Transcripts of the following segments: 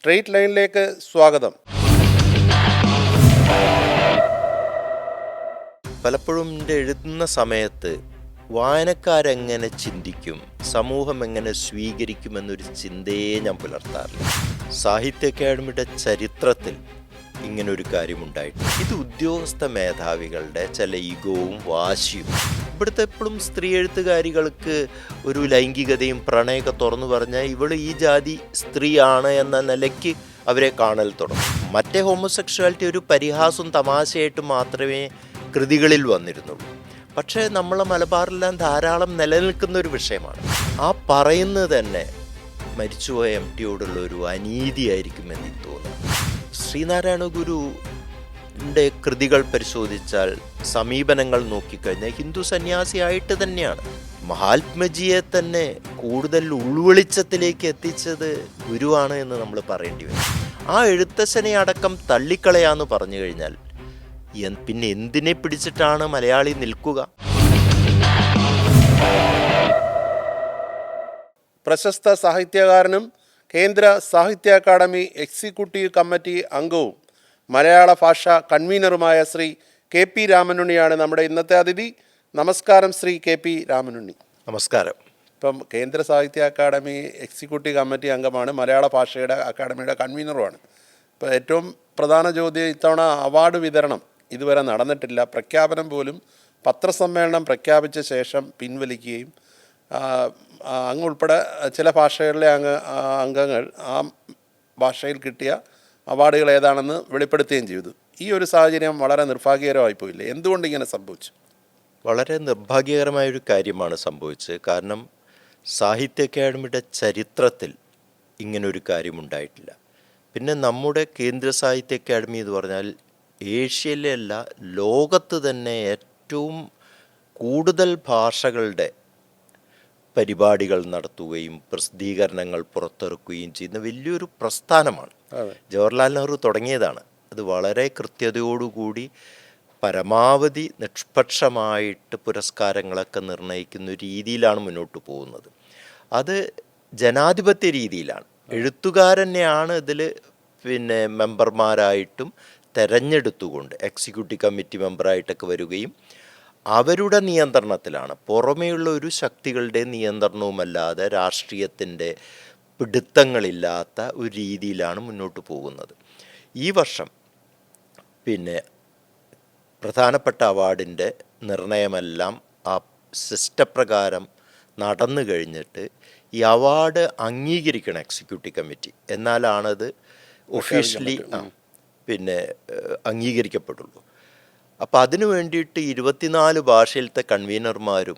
Straight ലൈനിലേക്ക് സ്വാഗതം. പലപ്പോഴും എഴുതുന്ന സമയത്ത് വായനക്കാരെങ്ങനെ ചിന്തിക്കും, സമൂഹം എങ്ങനെ സ്വീകരിക്കുമെന്നൊരു ചിന്തയെ ഞാൻ പുലർത്താറില്ല. സാഹിത്യ അക്കാദമിയുടെ ചരിത്രത്തിൽ ഇങ്ങനൊരു കാര്യമുണ്ടായിട്ടുണ്ട്. ഇത് ഉദ്യോഗസ്ഥ മേധാവികളുടെ ചില ഈഗോവും വാശിയും. ഇവിടുത്തെ എപ്പോഴും സ്ത്രീ എഴുത്തുകാരികൾക്ക് ഒരു ലൈംഗികതയും പ്രണയമൊക്കെ തുറന്നു പറഞ്ഞാൽ ഇവള് ഈ ജാതി സ്ത്രീയാണ് എന്ന നിലയ്ക്ക് അവരെ കാണൽ തുടങ്ങും. മറ്റേ ഹോമോസെക്ഷുവാലിറ്റി ഒരു പരിഹാസവും തമാശയായിട്ട് മാത്രമേ കൃതികളിൽ വന്നിരുന്നുള്ളൂ. പക്ഷേ നമ്മളെ മലബാറിലെല്ലാം ധാരാളം നിലനിൽക്കുന്ന ഒരു വിഷയമാണ്. ആ പറയുന്നത് തന്നെ മരിച്ചുപോയ MT യോടുള്ള ഒരു അനീതിയായിരിക്കും എന്ന് തോന്നുന്നു. ശ്രീനാരായണ ഗുരുവിൻ്റെ കൃതികൾ പരിശോധിച്ചാൽ, സമീപനങ്ങൾ നോക്കിക്കഴിഞ്ഞാൽ ഹിന്ദു സന്യാസിയായിട്ട് തന്നെയാണ്. മഹാത്മജിയെ തന്നെ കൂടുതൽ ഉൾവെളിച്ചത്തിലേക്ക് എത്തിച്ചത് ഗുരുവാണ് എന്ന് നമ്മൾ പറയേണ്ടി വരും. ആ എഴുത്തച്ഛനെ അടക്കം തള്ളിക്കളയാന്ന് പറഞ്ഞു കഴിഞ്ഞാൽ പിന്നെ എന്തിനെ പിടിച്ചിട്ടാണ് മലയാളി നിൽക്കുക? പ്രശസ്ത സാഹിത്യകാരനും കേന്ദ്ര സാഹിത്യ അക്കാദമി എക്സിക്യൂട്ടീവ് കമ്മിറ്റി അംഗവും മലയാള ഭാഷ കൺവീനറുമായ ശ്രീ KP രാമനുണ്ണിയാണ് നമ്മുടെ ഇന്നത്തെ അതിഥി. നമസ്കാരം ശ്രീ KP രാമനുണ്ണി. നമസ്കാരം. ഇപ്പം കേന്ദ്ര സാഹിത്യ അക്കാദമി എക്സിക്യൂട്ടീവ് കമ്മിറ്റി അംഗമാണ്, മലയാള ഭാഷയുടെ അക്കാദമിയുടെ കൺവീനറുമാണ്. ഇപ്പോൾ ഏറ്റവും പ്രധാന ചോദ്യം, ഇത്തവണ അവാർഡ് വിതരണം ഇതുവരെ നടന്നിട്ടില്ല. പ്രഖ്യാപനം പോലും പത്രസമ്മേളനം പ്രഖ്യാപിച്ച ശേഷം പിൻവലിക്കുകയും അങ്ങ് ഉൾപ്പെടെ ചില ഭാഷകളിലെ അംഗങ്ങൾ ആ ഭാഷയിൽ കിട്ടിയ അവാർഡുകൾ ഏതാണെന്ന് വെളിപ്പെടുത്തുകയും ചെയ്തു. ഈ ഒരു സാഹചര്യം വളരെ നിർഭാഗ്യകരമായി പോയില്ലേ? എന്തുകൊണ്ട് ഇങ്ങനെ സംഭവിച്ചു? വളരെ നിർഭാഗ്യകരമായൊരു കാര്യമാണ് സംഭവിച്ചത്. കാരണം സാഹിത്യ അക്കാദമിയുടെ ചരിത്രത്തിൽ ഇങ്ങനൊരു കാര്യമുണ്ടായിട്ടില്ല. പിന്നെ നമ്മുടെ കേന്ദ്ര സാഹിത്യ അക്കാദമി എന്ന് പറഞ്ഞാൽ ഏഷ്യയിലെ അല്ല, ലോകത്ത് തന്നെ ഏറ്റവും കൂടുതൽ ഭാഷകളുടെ പരിപാടികൾ നടത്തുകയും പ്രസിദ്ധീകരണങ്ങൾ പുറത്തിറക്കുകയും ചെയ്യുന്ന വലിയൊരു പ്രസ്ഥാനമാണ്. ജവഹർലാൽ നെഹ്റു തുടങ്ങിയതാണ്. അത് വളരെ കൃത്യതയോടുകൂടി പരമാവധി നിഷ്പക്ഷമായിട്ട് പുരസ്കാരങ്ങളൊക്കെ നിർണ്ണയിക്കുന്ന രീതിയിലാണ് മുന്നോട്ട് പോകുന്നത്. അത് ജനാധിപത്യ രീതിയിലാണ്. എഴുത്തുകാരനെയാണ് ഇതിൽ മെമ്പർമാരായിട്ടും തെരഞ്ഞെടുത്തുകൊണ്ട് എക്സിക്യൂട്ടീവ് കമ്മിറ്റി മെമ്പറായിട്ടൊക്കെ വരികയും അവരുടെ നിയന്ത്രണത്തിലാണ്, പുറമേയുള്ള ഒരു ശക്തികളുടെ നിയന്ത്രണവുമല്ലാതെ രാഷ്ട്രീയത്തിൻ്റെ പിടുത്തങ്ങളില്ലാത്ത ഒരു രീതിയിലാണ് മുന്നോട്ട് പോകുന്നത്. ഈ വർഷം പ്രധാനപ്പെട്ട അവാർഡിൻ്റെ നിർണയമെല്ലാം ആ സിസ്റ്റപ്രകാരം നടന്നു കഴിഞ്ഞിട്ട് ഈ അവാർഡ് അംഗീകരിക്കണം എക്സിക്യൂട്ടീവ് കമ്മിറ്റി, എന്നാലാണത് ഒഫീഷ്യലി അംഗീകരിക്കപ്പെടുള്ളൂ. അപ്പോൾ അതിനു വേണ്ടിയിട്ട് 24 ഭാഷയിലത്തെ കൺവീനർമാരും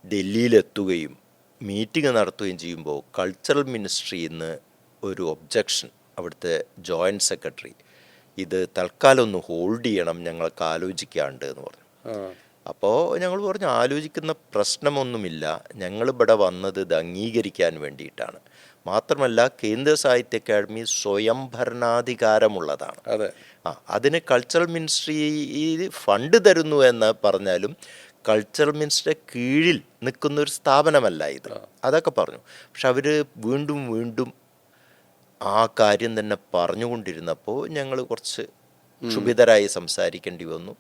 ഡൽഹിയിലെത്തുകയും മീറ്റിംഗ് നടത്തുകയും ചെയ്യുമ്പോൾ കൾച്ചറൽ മിനിസ്ട്രിയിൽ നിന്ന് ഒരു ഒബ്ജക്ഷൻ, അവിടുത്തെ ജോയിൻറ്റ് സെക്രട്ടറി, ഇത് തൽക്കാലം ഒന്ന് ഹോൾഡ് ചെയ്യണം, ഞങ്ങൾക്ക് ആലോചിക്കാണ്ട് എന്ന് പറഞ്ഞു. അപ്പോൾ ഞങ്ങൾ പറഞ്ഞു, ആലോചിക്കുന്ന പ്രശ്നമൊന്നുമില്ല, ഞങ്ങളിവിടെ വന്നത് ഇത് അംഗീകരിക്കാൻ വേണ്ടിയിട്ടാണ്. മാത്രമല്ല കേന്ദ്ര സാഹിത്യ അക്കാദമി സ്വയം ഭരണാധികാരമുള്ളതാണ്. അതിന് കൾച്ചറൽ മിനിസ്ട്രി ഫണ്ട് തരുന്നു എന്ന് പറഞ്ഞാലും കൾച്ചറൽ മിനിസ്ട്രിയുടെ കീഴിൽ നിൽക്കുന്ന ഒരു സ്ഥാപനമല്ല ഇത്. അതൊക്കെ പറഞ്ഞു. പക്ഷെ അവർ വീണ്ടും വീണ്ടും ആ കാര്യം തന്നെ പറഞ്ഞുകൊണ്ടിരുന്നപ്പോൾ ഞങ്ങൾ കുറച്ച് ക്ഷുഭിതരായി സംസാരിക്കേണ്ടി വന്നു.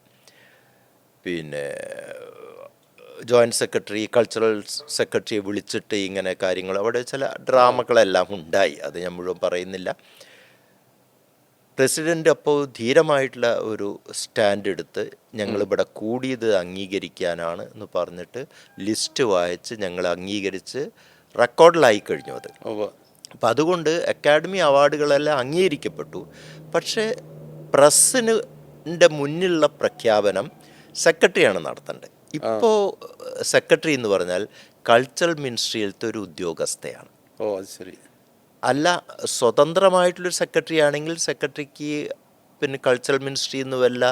ജോയിൻറ്റ് സെക്രട്ടറി കൾച്ചറൽ സെക്രട്ടറിയെ വിളിച്ചിട്ട് ഇങ്ങനെ കാര്യങ്ങൾ, അവിടെ ചില ഡ്രാമകളെല്ലാം ഉണ്ടായി. അത് ഞാൻ മുഴുവൻ പറയുന്നില്ല. പ്രസിഡൻ്റ് അപ്പോൾ ധീരമായിട്ടുള്ള ഒരു സ്റ്റാൻഡ് എടുത്ത് ഞങ്ങളിവിടെ കൂടിയത് അംഗീകരിക്കാനാണ് എന്ന് പറഞ്ഞിട്ട് ലിസ്റ്റ് വായിച്ച് ഞങ്ങൾ അംഗീകരിച്ച് റെക്കോർഡിലായി കഴിഞ്ഞു അത്. അപ്പം അതുകൊണ്ട് അക്കാഡമി അവാർഡുകളെല്ലാം അംഗീകരിക്കപ്പെട്ടു. പക്ഷേ പ്രസ്സിൻ്റെ മുന്നിലുള്ള പ്രഖ്യാപനം സെക്രട്ടറിയാണ് നടത്തേണ്ടത്. ഇപ്പോൾ സെക്രട്ടറി എന്ന് പറഞ്ഞാൽ കൾച്ചറൽ മിനിസ്ട്രിയിലത്തെ ഒരു ഉദ്യോഗസ്ഥയാണ്. അത് ശരി. അല്ല, സ്വതന്ത്രമായിട്ടുള്ളൊരു സെക്രട്ടറി ആണെങ്കിൽ സെക്രട്ടറിക്ക് കൾച്ചറൽ മിനിസ്ട്രിയിൽ നിന്ന് വല്ല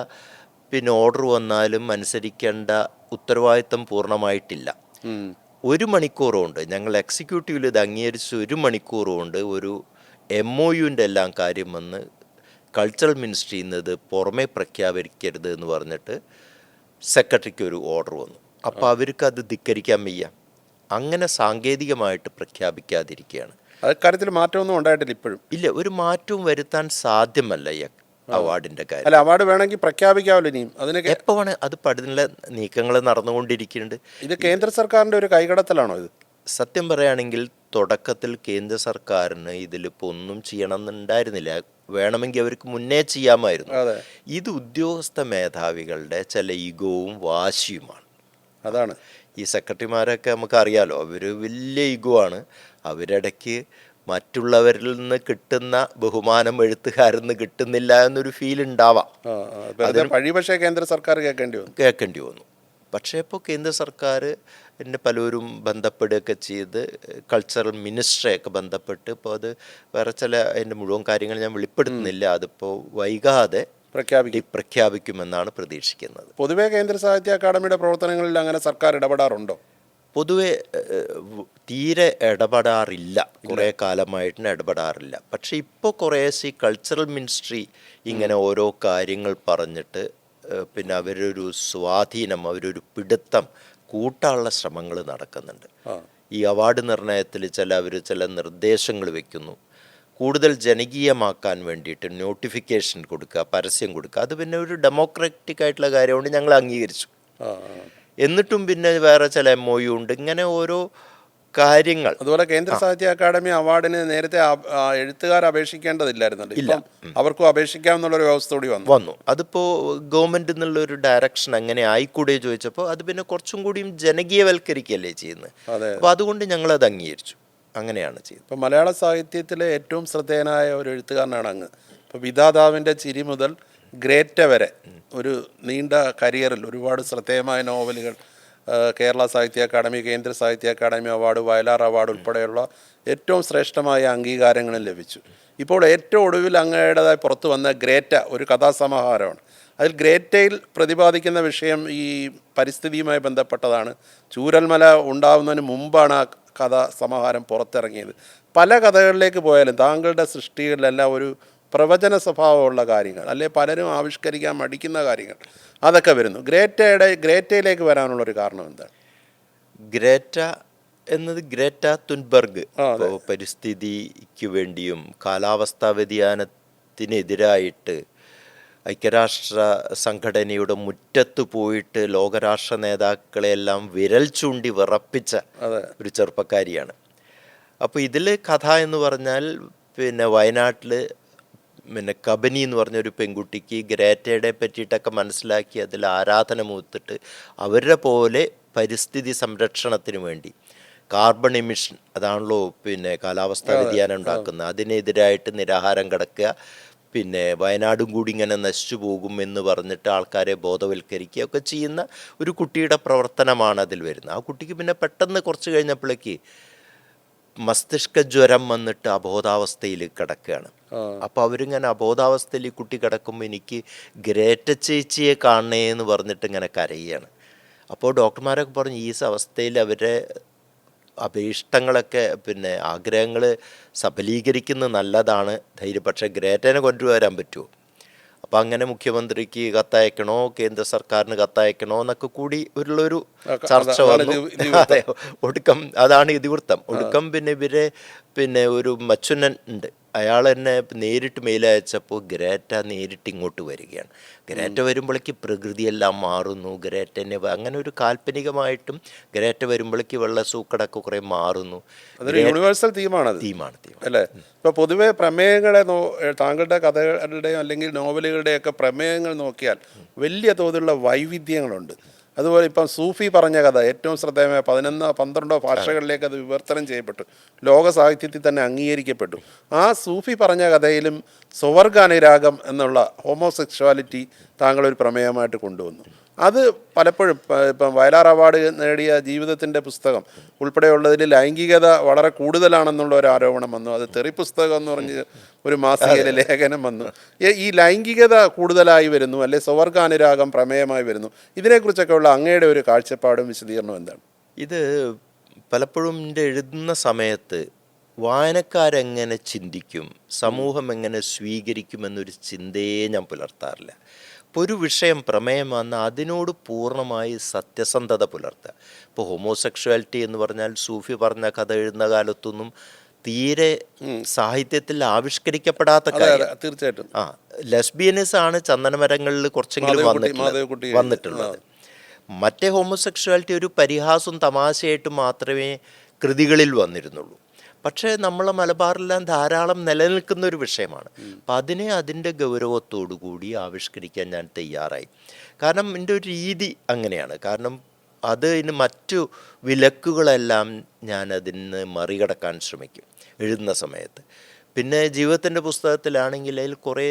ഓർഡർ വന്നാലും അനുസരിക്കേണ്ട ഉത്തരവാദിത്തം പൂർണ്ണമായിട്ടില്ല. 1 മണിക്കൂർ കൊണ്ട് ഞങ്ങൾ എക്സിക്യൂട്ടീവിൽ ഇത് അംഗീകരിച്ച് 1 മണിക്കൂർ കൊണ്ട് ഒരു MOUൻ്റെ എല്ലാം കാര്യം വന്ന് കൾച്ചറൽ മിനിസ്ട്രിയിൽ നിന്ന് ഇത് പുറമേ പ്രഖ്യാപിക്കരുത് എന്ന് പറഞ്ഞിട്ട് സെക്രട്ടറിക്ക് ഒരു ഓർഡർ വന്നു. അപ്പോൾ അവർക്ക് അത് ധിക്കരിക്കാൻ വയ്യ. അങ്ങനെ സാങ്കേതികമായിട്ട് പ്രഖ്യാപിക്കാതിരിക്കുകയാണ്. അക്കാര്യത്തിൽ മാറ്റമൊന്നും ഉണ്ടായിട്ടില്ല ഇപ്പോഴും. ഇല്ല, ഒരു മാറ്റവും വരുത്താൻ സാധ്യമല്ല ഈ അവാർഡിൻ്റെ കാര്യം. അല്ല, അവാർഡ് വേണമെങ്കിൽ പ്രഖ്യാപിക്കാമല്ലോ ഇനിയും. അതിനൊക്കെ എപ്പോഴാണ് അത് പഠന നീക്കങ്ങൾ നടന്നുകൊണ്ടിരിക്കുന്നുണ്ട്. ഇത് കേന്ദ്ര സർക്കാരിൻ്റെ ഒരു കൈകടത്തലാണോ ഇത്? സത്യം പറയുകയാണെങ്കിൽ തുടക്കത്തിൽ കേന്ദ്ര സർക്കാരിന് ഇതിലിപ്പോൾ ഒന്നും ചെയ്യണമെന്നുണ്ടായിരുന്നില്ല. വേണമെങ്കിൽ അവർക്ക് മുന്നേ ചെയ്യാമായിരുന്നു. അതെ, ഇത് ഉദ്യോഗസ്ഥ മേധാവികളുടെ ചില ഈഗോവും വാശിയുമാണ്. അതാണ്. ഈ സെക്രട്ടറിമാരൊക്കെ നമുക്ക് അറിയാലോ, അവർ വലിയ ഈഗോ ആണ്. അവരിടയ്ക്ക് മറ്റുള്ളവരിൽ നിന്ന് കിട്ടുന്ന ബഹുമാനം എഴുത്തുകാരിൽ നിന്ന് കിട്ടുന്നില്ല എന്നൊരു ഫീൽ ഉണ്ടാവാം. വഴി പക്ഷേ കേന്ദ്ര സർക്കാർ കേൾക്കേണ്ടി വന്നു. പക്ഷേ ഇപ്പോൾ കേന്ദ്ര സർക്കാർ എന്നെ പലരും ബന്ധപ്പെടുകയൊക്കെ ചെയ്ത് കൾച്ചറൽ മിനിസ്റ്ററെയൊക്കെ ബന്ധപ്പെട്ട് ഇപ്പോൾ അത് വേറെ ചില അതിൻ്റെ മുഴുവൻ കാര്യങ്ങൾ ഞാൻ വെളിപ്പെടുത്തുന്നില്ല. അതിപ്പോൾ വൈകാതെ പ്രഖ്യാപിക്കുമെന്നാണ് പ്രതീക്ഷിക്കുന്നത്. പൊതുവെ കേന്ദ്ര സാഹിത്യ അക്കാദമിയുടെ പ്രവർത്തനങ്ങളിൽ അങ്ങനെ സർക്കാർ ഇടപെടാറുണ്ടോ? പൊതുവെ തീരെ ഇടപെടാറില്ല, കുറേ കാലമായിട്ട് ഇടപെടാറില്ല. പക്ഷേ ഇപ്പോൾ കുറേശ്ശെ കൾച്ചറൽ മിനിസ്ട്രി ഇങ്ങനെ ഓരോ കാര്യങ്ങൾ പറഞ്ഞിട്ട് പിന്നെ അവരൊരു സ്വാധീനം, അവരൊരു പിടുത്തം കൂട്ടാനുള്ള ശ്രമങ്ങൾ നടക്കുന്നുണ്ട്. ഈ അവാർഡ് നിർണയത്തിൽ ചില നിർദ്ദേശങ്ങൾ വെക്കുന്നു. കൂടുതൽ ജനകീയമാക്കാൻ വേണ്ടിയിട്ട് നോട്ടിഫിക്കേഷൻ കൊടുക്കുക, പരസ്യം കൊടുക്കുക. അത് പിന്നെ ഒരു ഡെമോക്രാറ്റിക് ആയിട്ടുള്ള കാര്യമുണ്ട്, ഞങ്ങൾ അംഗീകരിച്ചു. എന്നിട്ടും പിന്നെ വേറെ ചില MOU ഉണ്ട്. ഇങ്ങനെ ഓരോ കാര്യങ്ങൾ. അതുപോലെ കേന്ദ്ര സാഹിത്യ അക്കാദമി അവാർഡിന് നേരത്തെ എഴുത്തുകാർ അപേക്ഷിക്കേണ്ടതില്ലായിരുന്നല്ലോ. ഇല്ല, അവർക്കും അപേക്ഷിക്കാമെന്നുള്ളൊരു വ്യവസ്ഥ കൂടി വന്നു. അതിപ്പോൾ ഗവൺമെൻറ് എന്നുള്ളൊരു ഡയറക്ഷൻ അങ്ങനെ ആയിക്കൂടെ ചോദിച്ചപ്പോൾ അത് പിന്നെ കുറച്ചും കൂടിയും ജനകീയവൽക്കരിക്കുകയല്ലേ ചെയ്യുന്നത്. അപ്പോൾ അതുകൊണ്ട് ഞങ്ങളത് അംഗീകരിച്ചു. അങ്ങനെയാണ് ചെയ്തത്. ഇപ്പം മലയാള സാഹിത്യത്തിലെ ഏറ്റവും ശ്രദ്ധേയനായ ഒരു എഴുത്തുകാരനാണ് അങ്ങ്. ഇപ്പോൾ വിധാതാവിൻ്റെ ചിരി മുതൽ ഗ്രേറ്റ വരെ ഒരു നീണ്ട കരിയറിൽ ഒരുപാട് ശ്രദ്ധേയമായ നോവലുകൾ കേരള സാഹിത്യ അക്കാദമി, കേന്ദ്ര സാഹിത്യ അക്കാദമി അവാർഡ്, വയലാർ അവാർഡ് ഉൾപ്പെടെയുള്ള ഏറ്റവും ശ്രേഷ്ഠമായ അംഗീകാരങ്ങളും ലഭിച്ചു. ഇപ്പോൾ ഏറ്റവും ഒടുവിൽ അങ്ങയുടേതായി പുറത്തു വന്ന ഗ്രേറ്റ ഒരു കഥാസമാഹാരമാണ്. അതിൽ ഗ്രേറ്റയിൽ പ്രതിപാദിക്കുന്ന വിഷയം ഈ പരിസ്ഥിതിയുമായി ബന്ധപ്പെട്ടതാണ്. ചൂരൽമല ഉണ്ടാവുന്നതിന് മുമ്പാണ് ആ കഥാസമാഹാരം പുറത്തിറങ്ങിയത്. പല കഥകളിലേക്ക് പോയാലും താങ്കളുടെ സൃഷ്ടികളിലെല്ലാം ഒരു പ്രവചന സ്വഭാവമുള്ള കാര്യങ്ങൾ, അല്ലെ പലരും ആവിഷ്കരിക്കാൻ മടിക്കുന്ന കാര്യങ്ങൾ, അതൊക്കെ വരുന്നു. ഗ്രേറ്റയിലേക്ക് വരാനുള്ളൊരു കാരണം എന്താണ്? ഗ്രേറ്റ എന്നത് ഗ്രേറ്റ തുൻബർഗ് പരിസ്ഥിതിക്ക് വേണ്ടിയും കാലാവസ്ഥാ വ്യതിയാനത്തിനെതിരായിട്ട് ഐക്യരാഷ്ട്ര സംഘടനയുടെ മുറ്റത്ത് പോയിട്ട് ലോകരാഷ്ട്ര നേതാക്കളെല്ലാം വിരൽ ചൂണ്ടി വിറപ്പിച്ച ഒരു ചെറുപ്പക്കാരിയാണ്. അപ്പോൾ ഇതിൽ കഥ എന്ന് പറഞ്ഞാൽ പിന്നെ വയനാട്ടിൽ പിന്നെ കബനി എന്ന് പറഞ്ഞൊരു പെൺകുട്ടിക്ക് ഗ്രേറ്റയുടെ പറ്റിയിട്ടൊക്കെ മനസ്സിലാക്കി അതിൽ ആരാധന മൂത്തിട്ട് അവരുടെ പോലെ പരിസ്ഥിതി സംരക്ഷണത്തിന് വേണ്ടി കാർബൺ എമിഷൻ, അതാണല്ലോ പിന്നെ കാലാവസ്ഥാ വ്യതിയാനം ഉണ്ടാക്കുന്നത്, അതിനെതിരായിട്ട് നിരാഹാരം കിടക്കുക, പിന്നെ വയനാടും കൂടി ഇങ്ങനെ നശിച്ചു പോകും എന്ന് പറഞ്ഞിട്ട് ആൾക്കാരെ ബോധവൽക്കരിക്കുക ഒക്കെ ചെയ്യുന്ന ഒരു കുട്ടിയുടെ പ്രവർത്തനമാണ് അതിൽ വരുന്നത്. ആ കുട്ടിക്ക് പിന്നെ പെട്ടെന്ന് കുറച്ച് കഴിഞ്ഞപ്പോഴേക്ക് മസ്തിഷ്ക ജ്വരം വന്നിട്ട് അബോധാവസ്ഥയിൽ കിടക്കുകയാണ്. അപ്പോൾ അവരിങ്ങനെ അബോധാവസ്ഥയിൽ ഈ കുട്ടി കിടക്കുമ്പോൾ എനിക്ക് ഗ്രേറ്റ ചേച്ചിയെ കാണണേ എന്ന് പറഞ്ഞിട്ട് ഇങ്ങനെ കരയുകയാണ്. അപ്പോൾ ഡോക്ടർമാരൊക്കെ പറഞ്ഞു ഈ അവസ്ഥയിൽ അവരുടെ അഭീഷ്ടങ്ങളൊക്കെ പിന്നെ ആഗ്രഹങ്ങൾ സഫലീകരിക്കുന്നത് നല്ലതാണ്, ധൈര്യം. പക്ഷേ ഗ്രേറ്റനെ കൊണ്ടുവരാൻ പറ്റുമോ? അപ്പം അങ്ങനെ മുഖ്യമന്ത്രിക്ക് കത്തയക്കണോ, കേന്ദ്ര സർക്കാരിന് കത്തയക്കണോ എന്നൊക്കെ കൂടി ഉള്ളൊരു ചർച്ച വന്നു. അതെ, ഒടുക്കം അതാണ് ഇതിവൃത്തം. ഒടുക്കം പിന്നെ ഇവരെ പിന്നെ ഒരു മച്ചുനൻ ഉണ്ട്, അയാൾ എന്നെ നേരിട്ട് മെയിലയച്ചപ്പോൾ ഗ്രേറ്റ നേരിട്ട് ഇങ്ങോട്ട് വരികയാണ്. ഗ്രേറ്റ വരുമ്പോഴേക്ക് പ്രകൃതിയെല്ലാം മാറുന്നു, ഗ്രേറ്റനെ അങ്ങനെ ഒരു കാൽപ്പനികമായിട്ടും ഗ്രേറ്റ വരുമ്പോഴേക്ക് വെള്ളസൂക്കടൊക്കെ കുറേ മാറുന്നു. അതൊരു യൂണിവേഴ്സൽ തീമാണ് അല്ലേ? ഇപ്പോൾ പൊതുവെ പ്രമേയങ്ങളെ താങ്കളുടെ കഥകളുടെയോ അല്ലെങ്കിൽ നോവലുകളുടെയൊക്കെ പ്രമേയങ്ങൾ നോക്കിയാൽ വലിയ തോതിലുള്ള വൈവിധ്യങ്ങളുണ്ട്. അതുപോലെ ഇപ്പം സൂഫി പറഞ്ഞ കഥ ഏറ്റവും ശ്രദ്ധേയമായ 11-12 ഭാഷകളിലേക്ക് അത് വിവർത്തനം ചെയ്യപ്പെട്ടു, ലോക സാഹിത്യത്തിൽ തന്നെ അംഗീകരിക്കപ്പെട്ടു. ആ സൂഫി പറഞ്ഞ കഥയിലും സ്വവർഗാനുരാഗം എന്നുള്ള ഹോമോസെക്ഷുവാലിറ്റി താങ്കളൊരു പ്രമേയമായിട്ട് കൊണ്ടുവന്നു. അത് പലപ്പോഴും ഇപ്പം വയലാർ അവാർഡ് നേടിയ ജീവിതത്തിൻ്റെ പുസ്തകം ഉൾപ്പെടെയുള്ളതിൽ ലൈംഗികത വളരെ കൂടുതലാണെന്നുള്ള ഒരു ആരോപണം വന്നു. അത് തെറി പുസ്തകം എന്ന് പറഞ്ഞ് ഒരു മാസികയിലെ ലേഖനം വന്നു. ഈ ലൈംഗികത കൂടുതലായി വരുന്നു, അല്ലെ സ്വവർഗാനുരാഗം പ്രമേയമായി വരുന്നു. ഇതിനെക്കുറിച്ചൊക്കെ ഉള്ള അങ്ങയുടെ ഒരു കാഴ്ചപ്പാടും വിശദീകരണവും എന്താണ്? ഇത് പലപ്പോഴും എഴുതുന്ന സമയത്ത് വായനക്കാരെങ്ങനെ ചിന്തിക്കും, സമൂഹം എങ്ങനെ സ്വീകരിക്കുമെന്നൊരു ചിന്തയെ ഞാൻ പുലർത്താറില്ല. ഇപ്പോൾ ഒരു വിഷയം പ്രമേയം വന്നാൽ അതിനോട് പൂർണ്ണമായി സത്യസന്ധത പുലർത്തുക. ഇപ്പോൾ ഹോമോസെക്ഷുവാലിറ്റി എന്ന് പറഞ്ഞാൽ സൂഫി പറഞ്ഞ കഥ എഴുതുന്ന കാലത്തൊന്നും തീരെ സാഹിത്യത്തിൽ ആവിഷ്കരിക്കപ്പെടാത്ത അതെ കാര്യം. അതെ തീർച്ചയായിട്ടും. ആ ലെസ്ബിയനിസ് ആണ് ചന്ദനമരങ്ങളിൽ കുറച്ചെങ്കിലും മാധവിക്കുട്ടി വന്നിട്ടുള്ളത്. മറ്റേ ഹോമോസെക്ഷുവാലിറ്റി ഒരു പരിഹാസവും തമാശയായിട്ട് മാത്രമേ കൃതികളിൽ വന്നിരുന്നുള്ളൂ. പക്ഷേ നമ്മളെ മലബാറിലെല്ലാം ധാരാളം നിലനിൽക്കുന്ന ഒരു വിഷയമാണ്. അപ്പം അതിനെ അതിൻ്റെ ഗൗരവത്തോടു കൂടി ആവിഷ്കരിക്കാൻ ഞാൻ തയ്യാറായി. കാരണം എൻ്റെ ഒരു രീതി അങ്ങനെയാണ്. കാരണം അതിന് മറ്റു വിലക്കുകളെല്ലാം ഞാൻ അതിന് മറികടക്കാൻ ശ്രമിക്കും എഴുതുന്ന സമയത്ത്. പിന്നെ ജീവിതത്തിൻ്റെ പുസ്തകത്തിലാണെങ്കിൽ അതിൽ കുറേ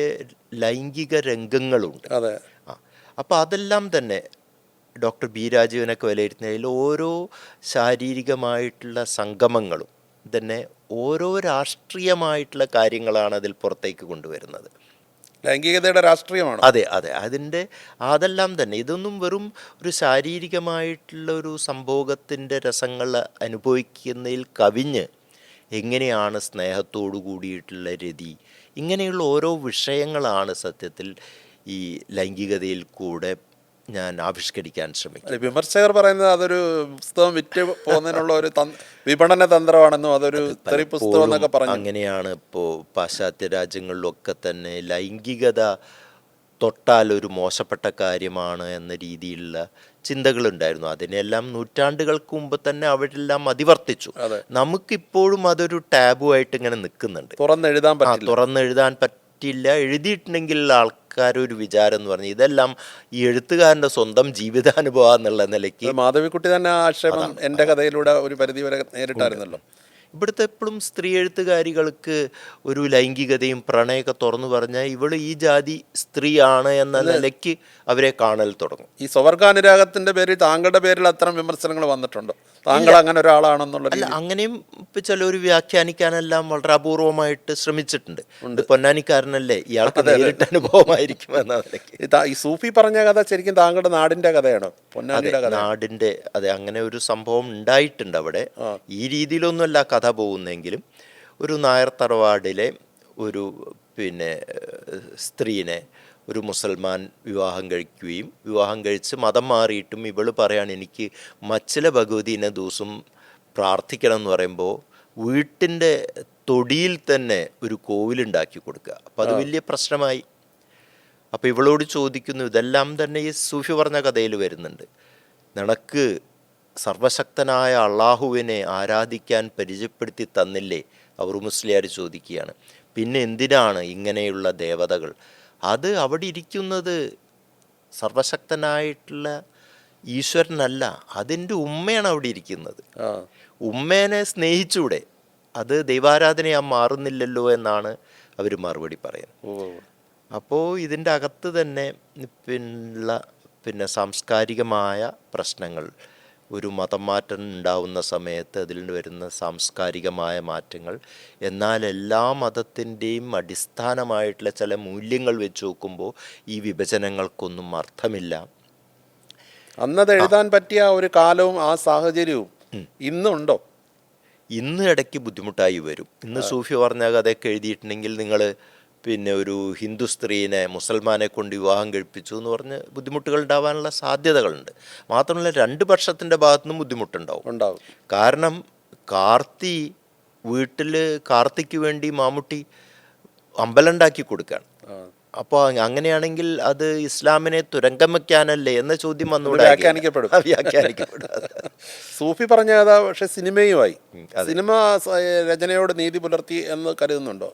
ലൈംഗിക രംഗങ്ങളുണ്ട്. അതെ. അപ്പോൾ അതെല്ലാം തന്നെ ഡോക്ടർ ബി രാജീവനൊക്കെ വിലയിരുത്തുന്നതിൽ ഓരോ ശാരീരികമായിട്ടുള്ള സംഗമങ്ങളും തന്നെ ഓരോ രാഷ്ട്രീയമായിട്ടുള്ള കാര്യങ്ങളാണ് അതിൽ പുറത്തേക്ക് കൊണ്ടുവരുന്നത്. ലൈംഗികതയുടെ രാഷ്ട്രീയമാണ്. അതെ അതെ, അതിൻ്റെ അതെല്ലാം തന്നെ. ഇതൊന്നും വെറും ഒരു ശാരീരികമായിട്ടുള്ള ഒരു സംഭോഗത്തിൻ്റെ രസങ്ങൾ അനുഭവിക്കുന്നതിൽ കവിഞ്ഞ് എങ്ങനെയാണ് സ്നേഹത്തോടു കൂടിയിട്ടുള്ള രതി, ഇങ്ങനെയുള്ള ഓരോ വിഷയങ്ങളാണ് സത്യത്തിൽ ഈ ലൈംഗികതയിൽ കൂടെ ഞാൻ ആവിഷ്കരിക്കാൻ ശ്രമിക്കും. വിമർശകർ പറയുന്നത് അതൊരു പുസ്തകം വിറ്റ് പോകുന്നതിനുള്ള ഒരു വിപണന തന്ത്രമാണെന്നും അതൊരു തെറി പുസ്തകം എന്നൊക്കെ പറഞ്ഞു. അങ്ങനെയാണ് ഇപ്പോൾ പാശ്ചാത്യ രാജ്യങ്ങളിലൊക്കെ തന്നെ ലൈംഗികത തൊട്ടാൽ ഒരു മോശപ്പെട്ട കാര്യമാണ് എന്ന രീതിയിലുള്ള ചിന്തകളുണ്ടായിരുന്നു. അതിനെല്ലാം നൂറ്റാണ്ടുകൾക്ക് മുമ്പ് തന്നെ അവരെല്ലാം അതിവർത്തിച്ചു. നമുക്കിപ്പോഴും അതൊരു ടാബുവായിട്ട് ഇങ്ങനെ നിൽക്കുന്നുണ്ട്. തുറന്നെഴുതാൻ പറ്റില്ല. എഴുതിയിട്ടുണ്ടെങ്കിൽ ആൾക്കാരൊരു വിചാരം എന്ന് പറഞ്ഞാൽ ഇതെല്ലാം ഈ എഴുത്തുകാരൻ്റെ സ്വന്തം ജീവിതാനുഭവം എന്നുള്ള നിലയ്ക്ക്. മാധവിക്കുട്ടി തന്നെ ആക്ഷേപം എൻ്റെ കഥയിലൂടെ ഒരു പരിധി വരെ നേരിട്ടായിരുന്നല്ലോ. ഇവിടുത്തെ എപ്പോഴും സ്ത്രീ എഴുത്തുകാരികൾക്ക് ഒരു ലൈംഗികതയും പ്രണയമൊക്കെ തുറന്നു പറഞ്ഞാൽ ഇവൾ ഈ ജാതി സ്ത്രീയാണ് എന്ന നിലയ്ക്ക് അവരെ കാണൽ തുടങ്ങും. ഈ സ്വവർഗാനുരാഗത്തിന്റെ പേരിൽ താങ്കളുടെ പേരിൽ അത്തരം വിമർശനങ്ങൾ വന്നിട്ടുണ്ടോ? താങ്കൾ അങ്ങനെ ഒരാളാണെന്നുള്ള? അല്ല, അങ്ങനെയും ഇപ്പം ചിലർ വ്യാഖ്യാനിക്കാനെല്ലാം വളരെ അപൂർവമായിട്ട് ശ്രമിച്ചിട്ടുണ്ട്. പൊന്നാനിക്കാരനല്ലേ, ഇയാൾക്ക് നേരിട്ട് അനുഭവമായിരിക്കും എന്ന നിലയ്ക്ക്. ഈ സൂഫി പറഞ്ഞ കഥ ശരിക്കും താങ്കളുടെ നാടിന്റെ കഥയാണോ? പൊന്നാനിയുടെ കഥ? നാടിന്റെ, അതെ, അങ്ങനെ ഒരു സംഭവം ഉണ്ടായിട്ടുണ്ട് അവിടെ. ഈ രീതിയിലൊന്നുമല്ല കഥ പോകുന്നെങ്കിലും ഒരു നായർ തറവാടിലെ ഒരു സ്ത്രീനെ ഒരു മുസൽമാൻ വിവാഹം കഴിക്കുകയും വിവാഹം കഴിച്ച് മതം മാറിയിട്ടും ഇവള് പറയാണ് എനിക്ക് മച്ചില ഭഗവതിനെ ദിവസം പ്രാർത്ഥിക്കണം എന്ന് പറയുമ്പോൾ വീട്ടിൻ്റെ തൊടിയിൽ തന്നെ ഒരു കോവിലുണ്ടാക്കി കൊടുക്കുക. അപ്പം അത് വലിയ പ്രശ്നമായി. അപ്പോൾ ഇവളോട് ചോദിക്കുന്നു, ഇതെല്ലാം തന്നെ ഈ സൂഫി പറഞ്ഞ കഥയിൽ വരുന്നുണ്ട്, നിനക്ക് സർവശക്തനായ അള്ളാഹുവിനെ ആരാധിക്കാൻ പരിചയപ്പെടുത്തി തന്നില്ലേ? അവർ മുസ്ലിയാർ ചോദിക്കുകയാണ്. പിന്നെ എന്തിനാണ് ഇങ്ങനെയുള്ള ദേവതകൾ? അത് അവിടെ ഇരിക്കുന്നത് സർവശക്തനായിട്ടുള്ള ഈശ്വരനല്ല, അതിൻ്റെ ഉമ്മയാണ് അവിടെ ഇരിക്കുന്നത്. ഉമ്മേനെ സ്നേഹിച്ചൂടെ? അത് ദൈവാരാധനയാ മാറുന്നില്ലല്ലോ എന്നാണ് അവർ മറുപടി പറയുന്നത്. അപ്പോൾ ഇതിൻ്റെ അകത്ത് തന്നെ സാംസ്കാരികമായ പ്രശ്നങ്ങൾ, ഒരു മതം മാറ്റം ഉണ്ടാവുന്ന സമയത്ത് അതിൽ വരുന്ന സാംസ്കാരികമായ മാറ്റങ്ങൾ, എന്നാൽ എല്ലാ മതത്തിൻ്റെയും അടിസ്ഥാനമായിട്ടുള്ള ചില മൂല്യങ്ങൾ വെച്ച് നോക്കുമ്പോൾ ഈ വിഭജനങ്ങൾക്കൊന്നും അർത്ഥമില്ല. അന്നത് എഴുതാൻ പറ്റിയ ഒരു കാലവും ആ സാഹചര്യവും ഇന്നുണ്ടോ? ഇന്ന് ഇടയ്ക്ക് ബുദ്ധിമുട്ടായി വരും. ഇന്ന് സൂഫി പറഞ്ഞ കഥയൊക്കെ എഴുതിയിട്ടുണ്ടെങ്കിൽ നിങ്ങൾ ഒരു ഹിന്ദു സ്ത്രീനെ മുസൽമാനെ കൊണ്ട് വിവാഹം കഴിപ്പിച്ചു എന്ന് പറഞ്ഞ് ബുദ്ധിമുട്ടുകൾ ഉണ്ടാവാനുള്ള സാധ്യതകളുണ്ട്. മാത്രമല്ല രണ്ട് പക്ഷത്തിൻ്റെ ഭാഗത്തുനിന്നും ബുദ്ധിമുട്ടുണ്ടാവും. കാരണം കാർത്തിക്ക് വേണ്ടി മാമുട്ടി അമ്പലം ഉണ്ടാക്കി കൊടുക്കുകയാണ്. അപ്പോൾ അങ്ങനെയാണെങ്കിൽ അത് ഇസ്ലാമിനെ തുരങ്കം വയ്ക്കാനല്ലേ എന്ന ചോദ്യം വന്നുകൂടെ? വ്യാഖ്യാനിക്കപ്പെടും. സൂഫി പറഞ്ഞ കഥ പക്ഷെ സിനിമയുമായി, സിനിമ രചനയോട് നീതി പുലർത്തി എന്ന് കരുതുന്നുണ്ടോ?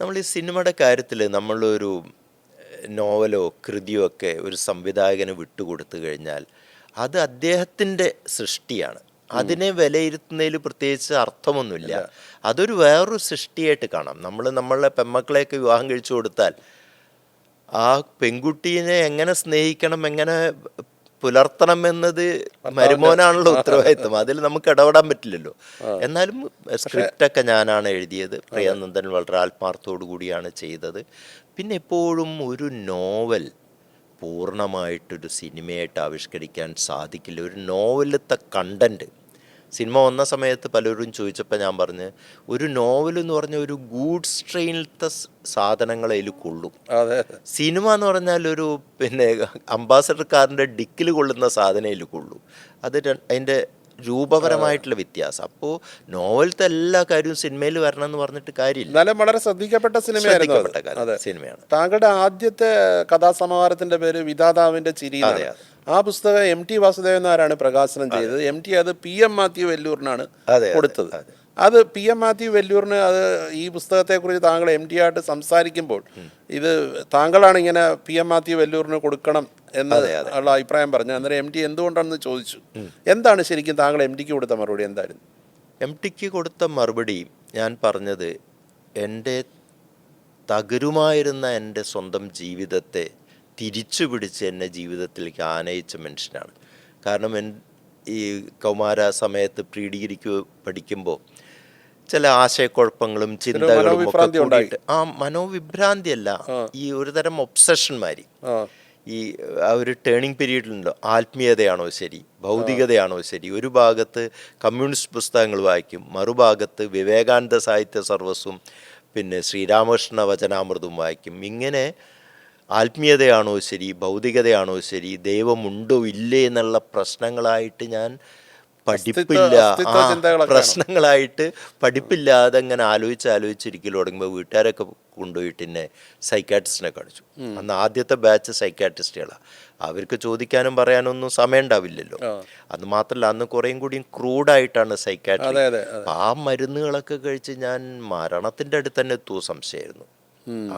നമ്മൾ ഈ സിനിമയുടെ കാര്യത്തിൽ നമ്മളൊരു നോവലോ കൃതിയോ ഒക്കെ ഒരു സംവിധായകന് വിട്ടുകൊടുത്തു കഴിഞ്ഞാൽ അത് അദ്ദേഹത്തിൻ്റെ സൃഷ്ടിയാണ്. അതിനെ വിലയിരുത്തുന്നതിൽ പ്രത്യേകിച്ച് അർത്ഥമൊന്നുമില്ല. അതൊരു വേറൊരു സൃഷ്ടിയായിട്ട് കാണാം. നമ്മളെ പെമ്മക്കളെയൊക്കെ വിവാഹം കഴിച്ചു കൊടുത്താൽ ആ പെൺകുട്ടീനെ എങ്ങനെ സ്നേഹിക്കണം, എങ്ങനെ പുലർത്തണം എന്നത് മരുമോനാണല്ലോ ഉത്തരവാദിത്വം. അതിൽ നമുക്ക് ഇടപെടാൻ പറ്റില്ലല്ലോ. എന്നാലും സ്ക്രിപ്റ്റൊക്കെ ഞാനാണ് എഴുതിയത്. പ്രിയാനന്ദൻ വളരെ ആത്മാർത്ഥത്തോടു കൂടിയാണ് ചെയ്തത്. പിന്നെ എപ്പോഴും ഒരു നോവൽ പൂർണ്ണമായിട്ടൊരു സിനിമയായിട്ട് ആവിഷ്കരിക്കാൻ സാധിക്കില്ല. ഒരു നോവലത്തെ കണ്ടൻറ്റ്, സിനിമ വന്ന സമയത്ത് പലരും ചോദിച്ചപ്പോൾ ഞാൻ പറഞ്ഞ്, ഒരു നോവൽ എന്ന് പറഞ്ഞാൽ ഒരു ഗൂഡ്സ് ട്രെയിനിലത്തെ സാധനങ്ങൾ അതിൽ കൊള്ളും. സിനിമ എന്ന് പറഞ്ഞാൽ ഒരു അംബാസഡർ കാറിൻ്റെ ഡിക്കിൽ കൊള്ളുന്ന സാധനം അതിൽ കൊള്ളൂ. അതിൻ്റെ രൂപപരമായിട്ടുള്ള വ്യത്യാസം. അപ്പോൾ നോവലത്തെ എല്ലാ കാര്യവും സിനിമയിൽ വരണം എന്ന് പറഞ്ഞിട്ട് കാര്യമില്ല. എന്നാലും വളരെ ശ്രദ്ധിക്കപ്പെട്ട സിനിമയായിരുന്നു അത്. ശ്രദ്ധിക്കപ്പെട്ട സിനിമയാണ്. താങ്കളുടെ ആദ്യത്തെ കഥാസമാഹാരത്തിന്റെ പേര് വിധാതാവിന്റെ ചിരി. ആ പുസ്തകം MT വാസുദേവൻ നായരാണ് പ്രകാശനം ചെയ്തത്. MT അത് PM മാത്യു വെല്ലൂരിനാണ് കൊടുത്തത്. അത് PM മാത്യു വെല്ലൂരിന് അത് ഈ പുസ്തകത്തെക്കുറിച്ച് താങ്കൾ MT ആയിട്ട് സംസാരിക്കുമ്പോൾ ഇത് താങ്കളാണ് ഇങ്ങനെ PM മാത്യു വെല്ലൂരിന് കൊടുക്കണം എന്ന് ഉള്ള അഭിപ്രായം പറഞ്ഞു. അന്നേരം MT എന്തുകൊണ്ടാണെന്ന് ചോദിച്ചു. എന്താണ് ശരിക്കും താങ്കൾ MTക്ക് കൊടുത്ത മറുപടി എന്തായിരുന്നു? MTക്ക് കൊടുത്ത മറുപടി ഞാൻ പറഞ്ഞത്, എൻ്റെ തകരുമായിരുന്ന എൻ്റെ സ്വന്തം ജീവിതത്തെ തിരിച്ചു പിടിച്ച് എന്നെ ജീവിതത്തിലേക്ക് ആനയിച്ച മനുഷ്യനാണ്. കാരണം ഈ കൗമാര സമയത്ത് പ്രീ ഡിഗ്രിക്ക് പഠിക്കുമ്പോൾ ചില ആശയക്കുഴപ്പങ്ങളും ചിന്തകളും ഒക്കെ കൂടിയിട്ട്, ആ മനോവിഭ്രാന്തിയല്ല, ഈ ഒരു തരം ഒബ്സഷന്മാരി, ഈ ആ ഒരു ടേണിംഗ് പീരീഡിലുണ്ടോ, ആത്മീയതയാണോ ശരി, ഭൗതികതയാണോ ശരി, ഒരു ഭാഗത്ത് കമ്മ്യൂണിസ്റ്റ് പുസ്തകങ്ങൾ വായിക്കും, മറുഭാഗത്ത് വിവേകാനന്ദ സാഹിത്യ സർവസ്വം പിന്നെ ശ്രീരാമകൃഷ്ണ വചനാമൃതം വായിക്കും. ഇങ്ങനെ ആത്മീയതയാണോ ശരി, ഭൗതികതയാണോ ശരി, ദൈവമുണ്ടോ ഇല്ലേ എന്നുള്ള പ്രശ്നങ്ങളായിട്ട് ഞാൻ പ്രശ്നങ്ങളായിട്ട് പഠിപ്പില്ലാതെ അങ്ങനെ ആലോചിച്ചിരിക്കൽ തുടങ്ങുമ്പോൾ വീട്ടുകാരൊക്കെ കൊണ്ടുപോയിട്ട് എന്നെ സൈക്കാട്രിസ്റ്റിനെ കാണിച്ചു. അന്ന് ആദ്യത്തെ ബാച്ച് സൈക്കാട്രിസ്റ്റുകളാണ്. അവർക്ക് ചോദിക്കാനും പറയാനൊന്നും സമയം ഉണ്ടാവില്ലല്ലോ. അത് മാത്രമല്ല, അന്ന് കുറേയും കൂടിയും ക്രൂഡായിട്ടാണ് സൈക്കാട്രി. ആ മരുന്നുകളൊക്കെ കഴിച്ച് ഞാൻ മരണത്തിൻ്റെ അടുത്ത് തന്നെ എത്തുമോ സംശയമായിരുന്നു.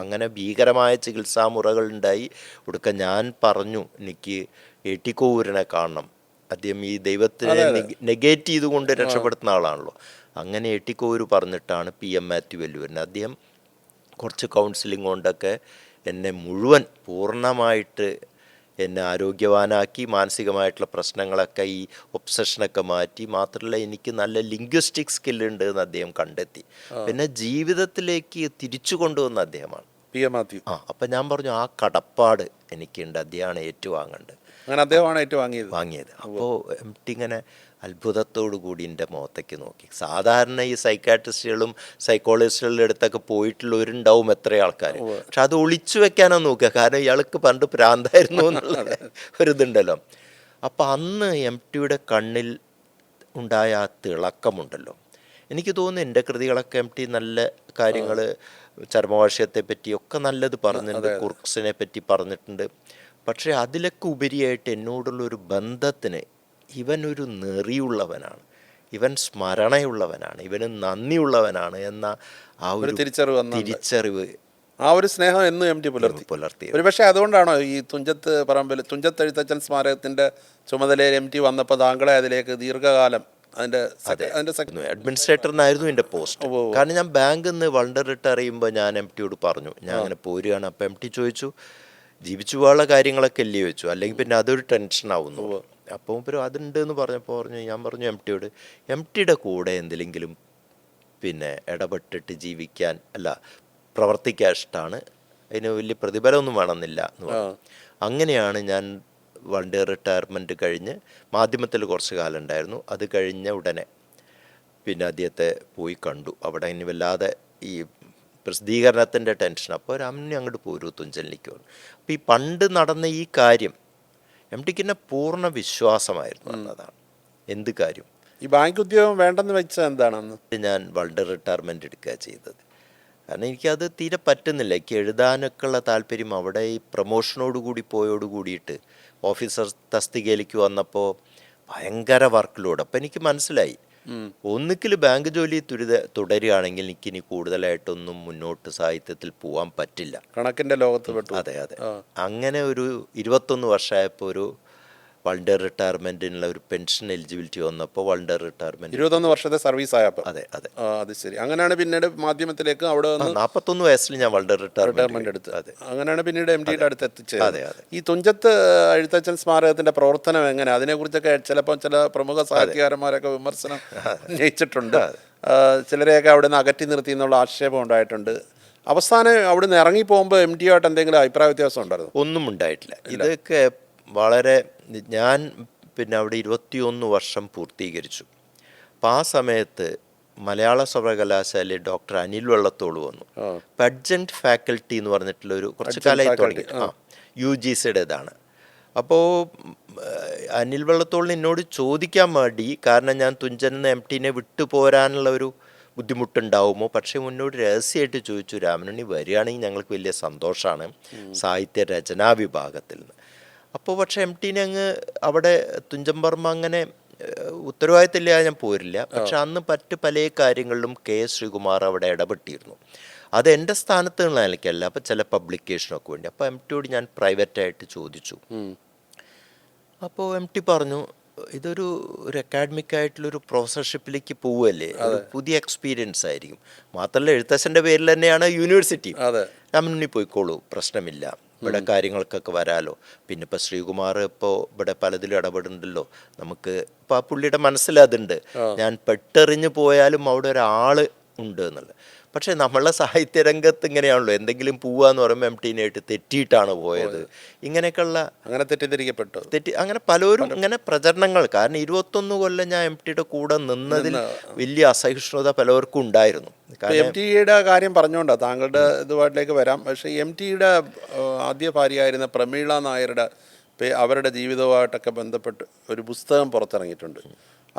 അങ്ങനെ ഭീകരമായ ചികിത്സാ മുറകൾ ഉണ്ടായി. ഒടുക്കം ഞാൻ പറഞ്ഞു, എനിക്ക് AT കോവൂരിനെ കാണണം. അദ്ദേഹം ഈ ദൈവത്തിനെ നെഗേറ്റ് ചെയ്തുകൊണ്ട് രക്ഷപ്പെടുത്തുന്ന ആളാണല്ലോ. അങ്ങനെ AT കോവൂർ പറഞ്ഞിട്ടാണ് PM മാത്യു വെല്ലൂരിനെ, അദ്ദേഹം കുറച്ച് കൗൺസിലിംഗ് കൊണ്ടൊക്കെ എന്നെ മുഴുവൻ പൂർണ്ണമായിട്ട് എന്നെ ആരോഗ്യവാനാക്കി. മാനസികമായിട്ടുള്ള പ്രശ്നങ്ങളൊക്കെ, ഈ ഒബ്സഷനൊക്കെ മാറ്റി. മാത്രമല്ല, എനിക്ക് നല്ല ലിംഗ്വിസ്റ്റിക് സ്കില്ലുണ്ട് എന്ന് അദ്ദേഹം കണ്ടെത്തി. പിന്നെ ജീവിതത്തിലേക്ക് തിരിച്ചു കൊണ്ടുവന്ന അദ്ദേഹമാണ് PM മാത്യു. അപ്പം ഞാൻ പറഞ്ഞു, ആ കടപ്പാട് എനിക്കുണ്ട്, അദ്ദേഹമാണ് ഏറ്റുവാങ്ങേണ്ടത്. അങ്ങനെ അദ്ദേഹമാണ് വാങ്ങിയത്. അപ്പോൾ MT ഇങ്ങനെ അത്ഭുതത്തോടു കൂടി എൻ്റെ മുഖത്തേക്ക് നോക്കി. സാധാരണ ഈ സൈക്കാട്രിസ്റ്റുകളും സൈക്കോളജിസ്റ്റുകളുടെ അടുത്തൊക്കെ പോയിട്ടുള്ളവരുണ്ടാവും എത്ര ആൾക്കാർ, പക്ഷെ അത് ഒളിച്ചു വെക്കാനാണ് നോക്കുക. കാരണം ഇയാൾക്ക് പണ്ട് ഭ്രാന്തായിരുന്നു എന്നുള്ള ഒരിതുണ്ടല്ലോ. അപ്പം അന്ന് MTയുടെ കണ്ണിൽ ഉണ്ടായ ആ തിളക്കമുണ്ടല്ലോ. എനിക്ക് തോന്നുന്നു എൻ്റെ കൃതികളൊക്കെ MT നല്ല കാര്യങ്ങൾ, ചർമ്മഭാഷ്യത്തെ പറ്റിയൊക്കെ നല്ലത് പറഞ്ഞിട്ടുണ്ട്, കുർക്സിനെ പറ്റി പറഞ്ഞിട്ടുണ്ട്. പക്ഷേ അതിലൊക്കെ ഉപരിയായിട്ട് എന്നോടുള്ളൊരു ബന്ധത്തിന്, ഇവനൊരു നെറിയുള്ളവനാണ്, ഇവൻ സ്മരണയുള്ളവനാണ്, ഇവന് നന്ദിയുള്ളവനാണ് എന്ന ആ ഒരു തിരിച്ചറിവ്, ആ ഒരു സ്നേഹം എന്നും MT പുലർത്തി. ഒരു പക്ഷേ അതുകൊണ്ടാണോ ഈ തുഞ്ചത്ത് എഴുത്തച്ഛൻ സ്മാരകത്തിന്റെ ചുമതലയിൽ MT വന്നപ്പോൾ താങ്കളെ അതിലേക്ക് ദീർഘകാലം അതിന്റെ അഡ്മിനിസ്ട്രേറ്ററിനായിരുന്നു എൻ്റെ പോസ്റ്റ്. കാരണം ഞാൻ ബാങ്കിൽ നിന്ന് വളരെ റിട്ടയർ ചെയ്യുമ്പോൾ ഞാൻ MTയോട് പറഞ്ഞു, ഞാൻ അങ്ങനെ പോരുകയാണ്. അപ്പം MT ചോദിച്ചു, ജീവിച്ചു പോകാനുള്ള കാര്യങ്ങളൊക്കെ അല്ലേ വെച്ചു, അല്ലെങ്കിൽ പിന്നെ അതൊരു ടെൻഷനാവുന്നു. അപ്പോൾ ഇവരും അതുണ്ട് എന്ന് പറഞ്ഞപ്പോൾ ഞാൻ പറഞ്ഞു MTയോട്, MTയുടെ കൂടെ എന്തെങ്കിലും പിന്നെ ഇടപെട്ടിട്ട് ജീവിക്കാൻ പ്രവർത്തിക്കാൻ ഇഷ്ടമാണ്, അതിന് വലിയ പ്രതിഫലമൊന്നും വേണമെന്നില്ല എന്ന് പറഞ്ഞു. അങ്ങനെയാണ് ഞാൻ വണ്ടി റിട്ടയർമെൻറ്റ് കഴിഞ്ഞ് മാധ്യമത്തിൽ കുറച്ച് കാലം ഉണ്ടായിരുന്നു. അത് കഴിഞ്ഞ ഉടനെ പിന്നെ അദ്ദേഹത്തെ പോയി കണ്ടു. അവിടെ ഇനി വല്ലാതെ ഈ പ്രസിദ്ധീകരണത്തിൻ്റെ ടെൻഷൻ. അപ്പോൾ രാമനെ അങ്ങോട്ട് പോരൂ തുഞ്ചനിലേക്ക് വന്നു. അപ്പോൾ ഈ പണ്ട് നടന്ന ഈ കാര്യം MTക്ക് തന്നെ പൂർണ്ണ വിശ്വാസമായിരുന്നു എന്നതാണ്. എന്ത് കാര്യം, ഈ ബാങ്ക് ഉദ്യോഗം വേണ്ടെന്ന് വെച്ചാൽ എന്താണെന്ന് ഞാൻ വളരെ റിട്ടയർമെൻറ്റ് എടുക്കുക ചെയ്തത്. കാരണം എനിക്കത് തീരെ പറ്റുന്നില്ല. എനിക്ക് എഴുതാനൊക്കെ ഉള്ള താല്പര്യം അവിടെ ഈ പ്രൊമോഷനോട് കൂടി കൂടിയിട്ട് ഓഫീസർ തസ്തികയിലേക്ക് വന്നപ്പോൾ ഭയങ്കര വർക്ക് ലോഡ്. അപ്പം എനിക്ക് മനസ്സിലായി, ഒന്നുകിൽ ബാങ്ക് ജോലി തുടരുകയാണെങ്കിൽ എനിക്കിനി കൂടുതലായിട്ടൊന്നും മുന്നോട്ട് സാഹിത്യത്തിൽ പോകാൻ പറ്റില്ല, കണക്കിൻ്റെ ലോകത്ത് പെട്ടു. അതെ. അങ്ങനെ ഒരു 21 വർഷമായപ്പോൾ ഒരു വൾണ്ടർ റിട്ടയർമെന്റിനുള്ള ഒരു പെൻഷൻ എലിജിബിലിറ്റി വന്നപ്പോൾ വൾണ്ടർ റിട്ടയർമെന്റ് 21 വർഷത്തെ സർവീസ് ആയപ്പോൾ. അതെ. അത് ശരി. അങ്ങനെയാണ് പിന്നീട് മാധ്യമത്തിലേക്ക് അവിടെ 41 വയസ്സിൽ ഞാൻ വൾണ്ടർ റിട്ടയർമെന്റ് എടുത്തു. അതെ. അങ്ങനെയാണ് പിന്നീട് MTയുടെ അടുത്ത് എത്തിച്ചത്. ഈ തുഞ്ചത്ത് എഴുത്തച്ഛൻ സ്മാരകത്തിന്റെ പ്രവർത്തനം എങ്ങനെ, അതിനെക്കുറിച്ചൊക്കെ ചിലപ്പോൾ ചില പ്രമുഖ സാഹിത്യകാരന്മാരൊക്കെ വിമർശനം ഉന്നയിച്ചിട്ടുണ്ട്. ചിലരെയൊക്കെ അവിടെ നിന്ന് അകറ്റി നിർത്തി എന്നുള്ള ആക്ഷേപം ഉണ്ടായിട്ടുണ്ട്. അവസാനം അവിടെ നിന്ന് ഇറങ്ങി പോകുമ്പോൾ MTയായിട്ട് എന്തെങ്കിലും അഭിപ്രായ വ്യത്യാസം ഉണ്ടായിരുന്നു? ഒന്നും ഉണ്ടായിട്ടില്ല. ഇതൊക്കെ വളരെ, ഞാൻ പിന്നെ അവിടെ 21 വർഷം പൂർത്തീകരിച്ചു. അപ്പം ആ സമയത്ത് മലയാള സർവകലാശാലയിൽ ഡോക്ടർ അനിൽ വെള്ളത്തോൾ വന്നു. അഡ്ജന്റ് ഫാക്കൽറ്റി എന്ന് പറഞ്ഞിട്ടുള്ള ഒരു കുറച്ച് കാലമായി തുടങ്ങി UGCയുടെ ഇതാണ്. അപ്പോൾ അനിൽ വള്ളത്തോളിന് എന്നോട് ചോദിക്കാൻ മടി, കാരണം ഞാൻ തുഞ്ചൻ എം.ടിനെ വിട്ടുപോരാനുള്ള ഒരു ബുദ്ധിമുട്ടുണ്ടാവുമോ, പക്ഷേ മുന്നോട്ട് രഹസ്യമായിട്ട് ചോദിച്ചു, രാമനുണ്ണി വരികയാണെങ്കിൽ ഞങ്ങൾക്ക് വലിയ സന്തോഷമാണ് സാഹിത്യ രചനാ വിഭാഗത്തിൽ നിന്ന്. അപ്പോൾ പക്ഷേ എം.ടിനെ അങ്ങ് അവിടെ തുഞ്ചൻ വർമ്മ അങ്ങനെ ഉത്തരവാദിത്തമില്ലാതെ ഞാൻ പോരില്ല. പക്ഷെ അന്ന് മറ്റ് പല കാര്യങ്ങളിലും കെ.എസ്. ശ്രീകുമാർ അവിടെ ഇടപെട്ടിരുന്നു. അത് എൻ്റെ സ്ഥാനത്ത് നിന്നുള്ള നിലയ്ക്കല്ല, അപ്പോൾ ചില പബ്ലിക്കേഷനൊക്കെ വേണ്ടി. അപ്പോൾ എം.ടിയോട് ഞാൻ പ്രൈവറ്റായിട്ട് ചോദിച്ചു. അപ്പോൾ എം.ടി പറഞ്ഞു, ഇതൊരു അക്കാഡമിക് ആയിട്ടുള്ളൊരു പ്രൊഫസർഷിപ്പിലേക്ക് പോവുകയല്ലേ, ഒരു പുതിയ എക്സ്പീരിയൻസ് ആയിരിക്കും. മാത്രമല്ല എഴുത്തച്ഛൻ്റെ പേരിൽ തന്നെയാണ് യൂണിവേഴ്സിറ്റി. രാമനുണ്ണി പോയിക്കോളൂ, പ്രശ്നമില്ല, ഇവിടെ കാര്യങ്ങൾക്കൊക്കെ വരാലോ. പിന്നെ ഇപ്പോൾ ശ്രീകുമാർ ഇപ്പോൾ ഇവിടെ പലതിലും ഇടപെടുന്നുണ്ടല്ലോ, നമുക്ക് ഇപ്പോൾ ആ പുള്ളിയുടെ മനസ്സിലതുണ്ട്, ഞാൻ പെട്ടെറിഞ്ഞ് പോയാലും അവിടെ ഒരാൾ ഉണ്ട് എന്നുള്ളത്. പക്ഷേ നമ്മളെ സാഹിത്യരംഗത്ത് ഇങ്ങനെയാണല്ലോ, എന്തെങ്കിലും പോവാന്ന് പറയുമ്പോൾ എം.ടിനായിട്ട് തെറ്റിയിട്ടാണ് പോയത്, ഇങ്ങനെയൊക്കെയുള്ള അങ്ങനെ തെറ്റിദ്ധരിക്കപ്പെട്ടു അങ്ങനെ പലരും ഇങ്ങനെ പ്രചരണങ്ങൾ. കാരണം 21 കൊല്ലം ഞാൻ എം.ടിയുടെ കൂടെ നിന്നതിൽ വലിയ അസഹിഷ്ണുത പലർക്കും ഉണ്ടായിരുന്നു. എം.ടിയുടെ കാര്യം പറഞ്ഞുകൊണ്ടാണ് താങ്കളുടെ ഇതുമായിട്ടിലേക്ക് വരാം. പക്ഷേ എം.ടിയുടെ ആദ്യ ഭാര്യയായിരുന്ന പ്രമീള നായരുടെ അവരുടെ ജീവിതവുമായിട്ടൊക്കെ ബന്ധപ്പെട്ട് ഒരു പുസ്തകം പുറത്തിറങ്ങിയിട്ടുണ്ട്.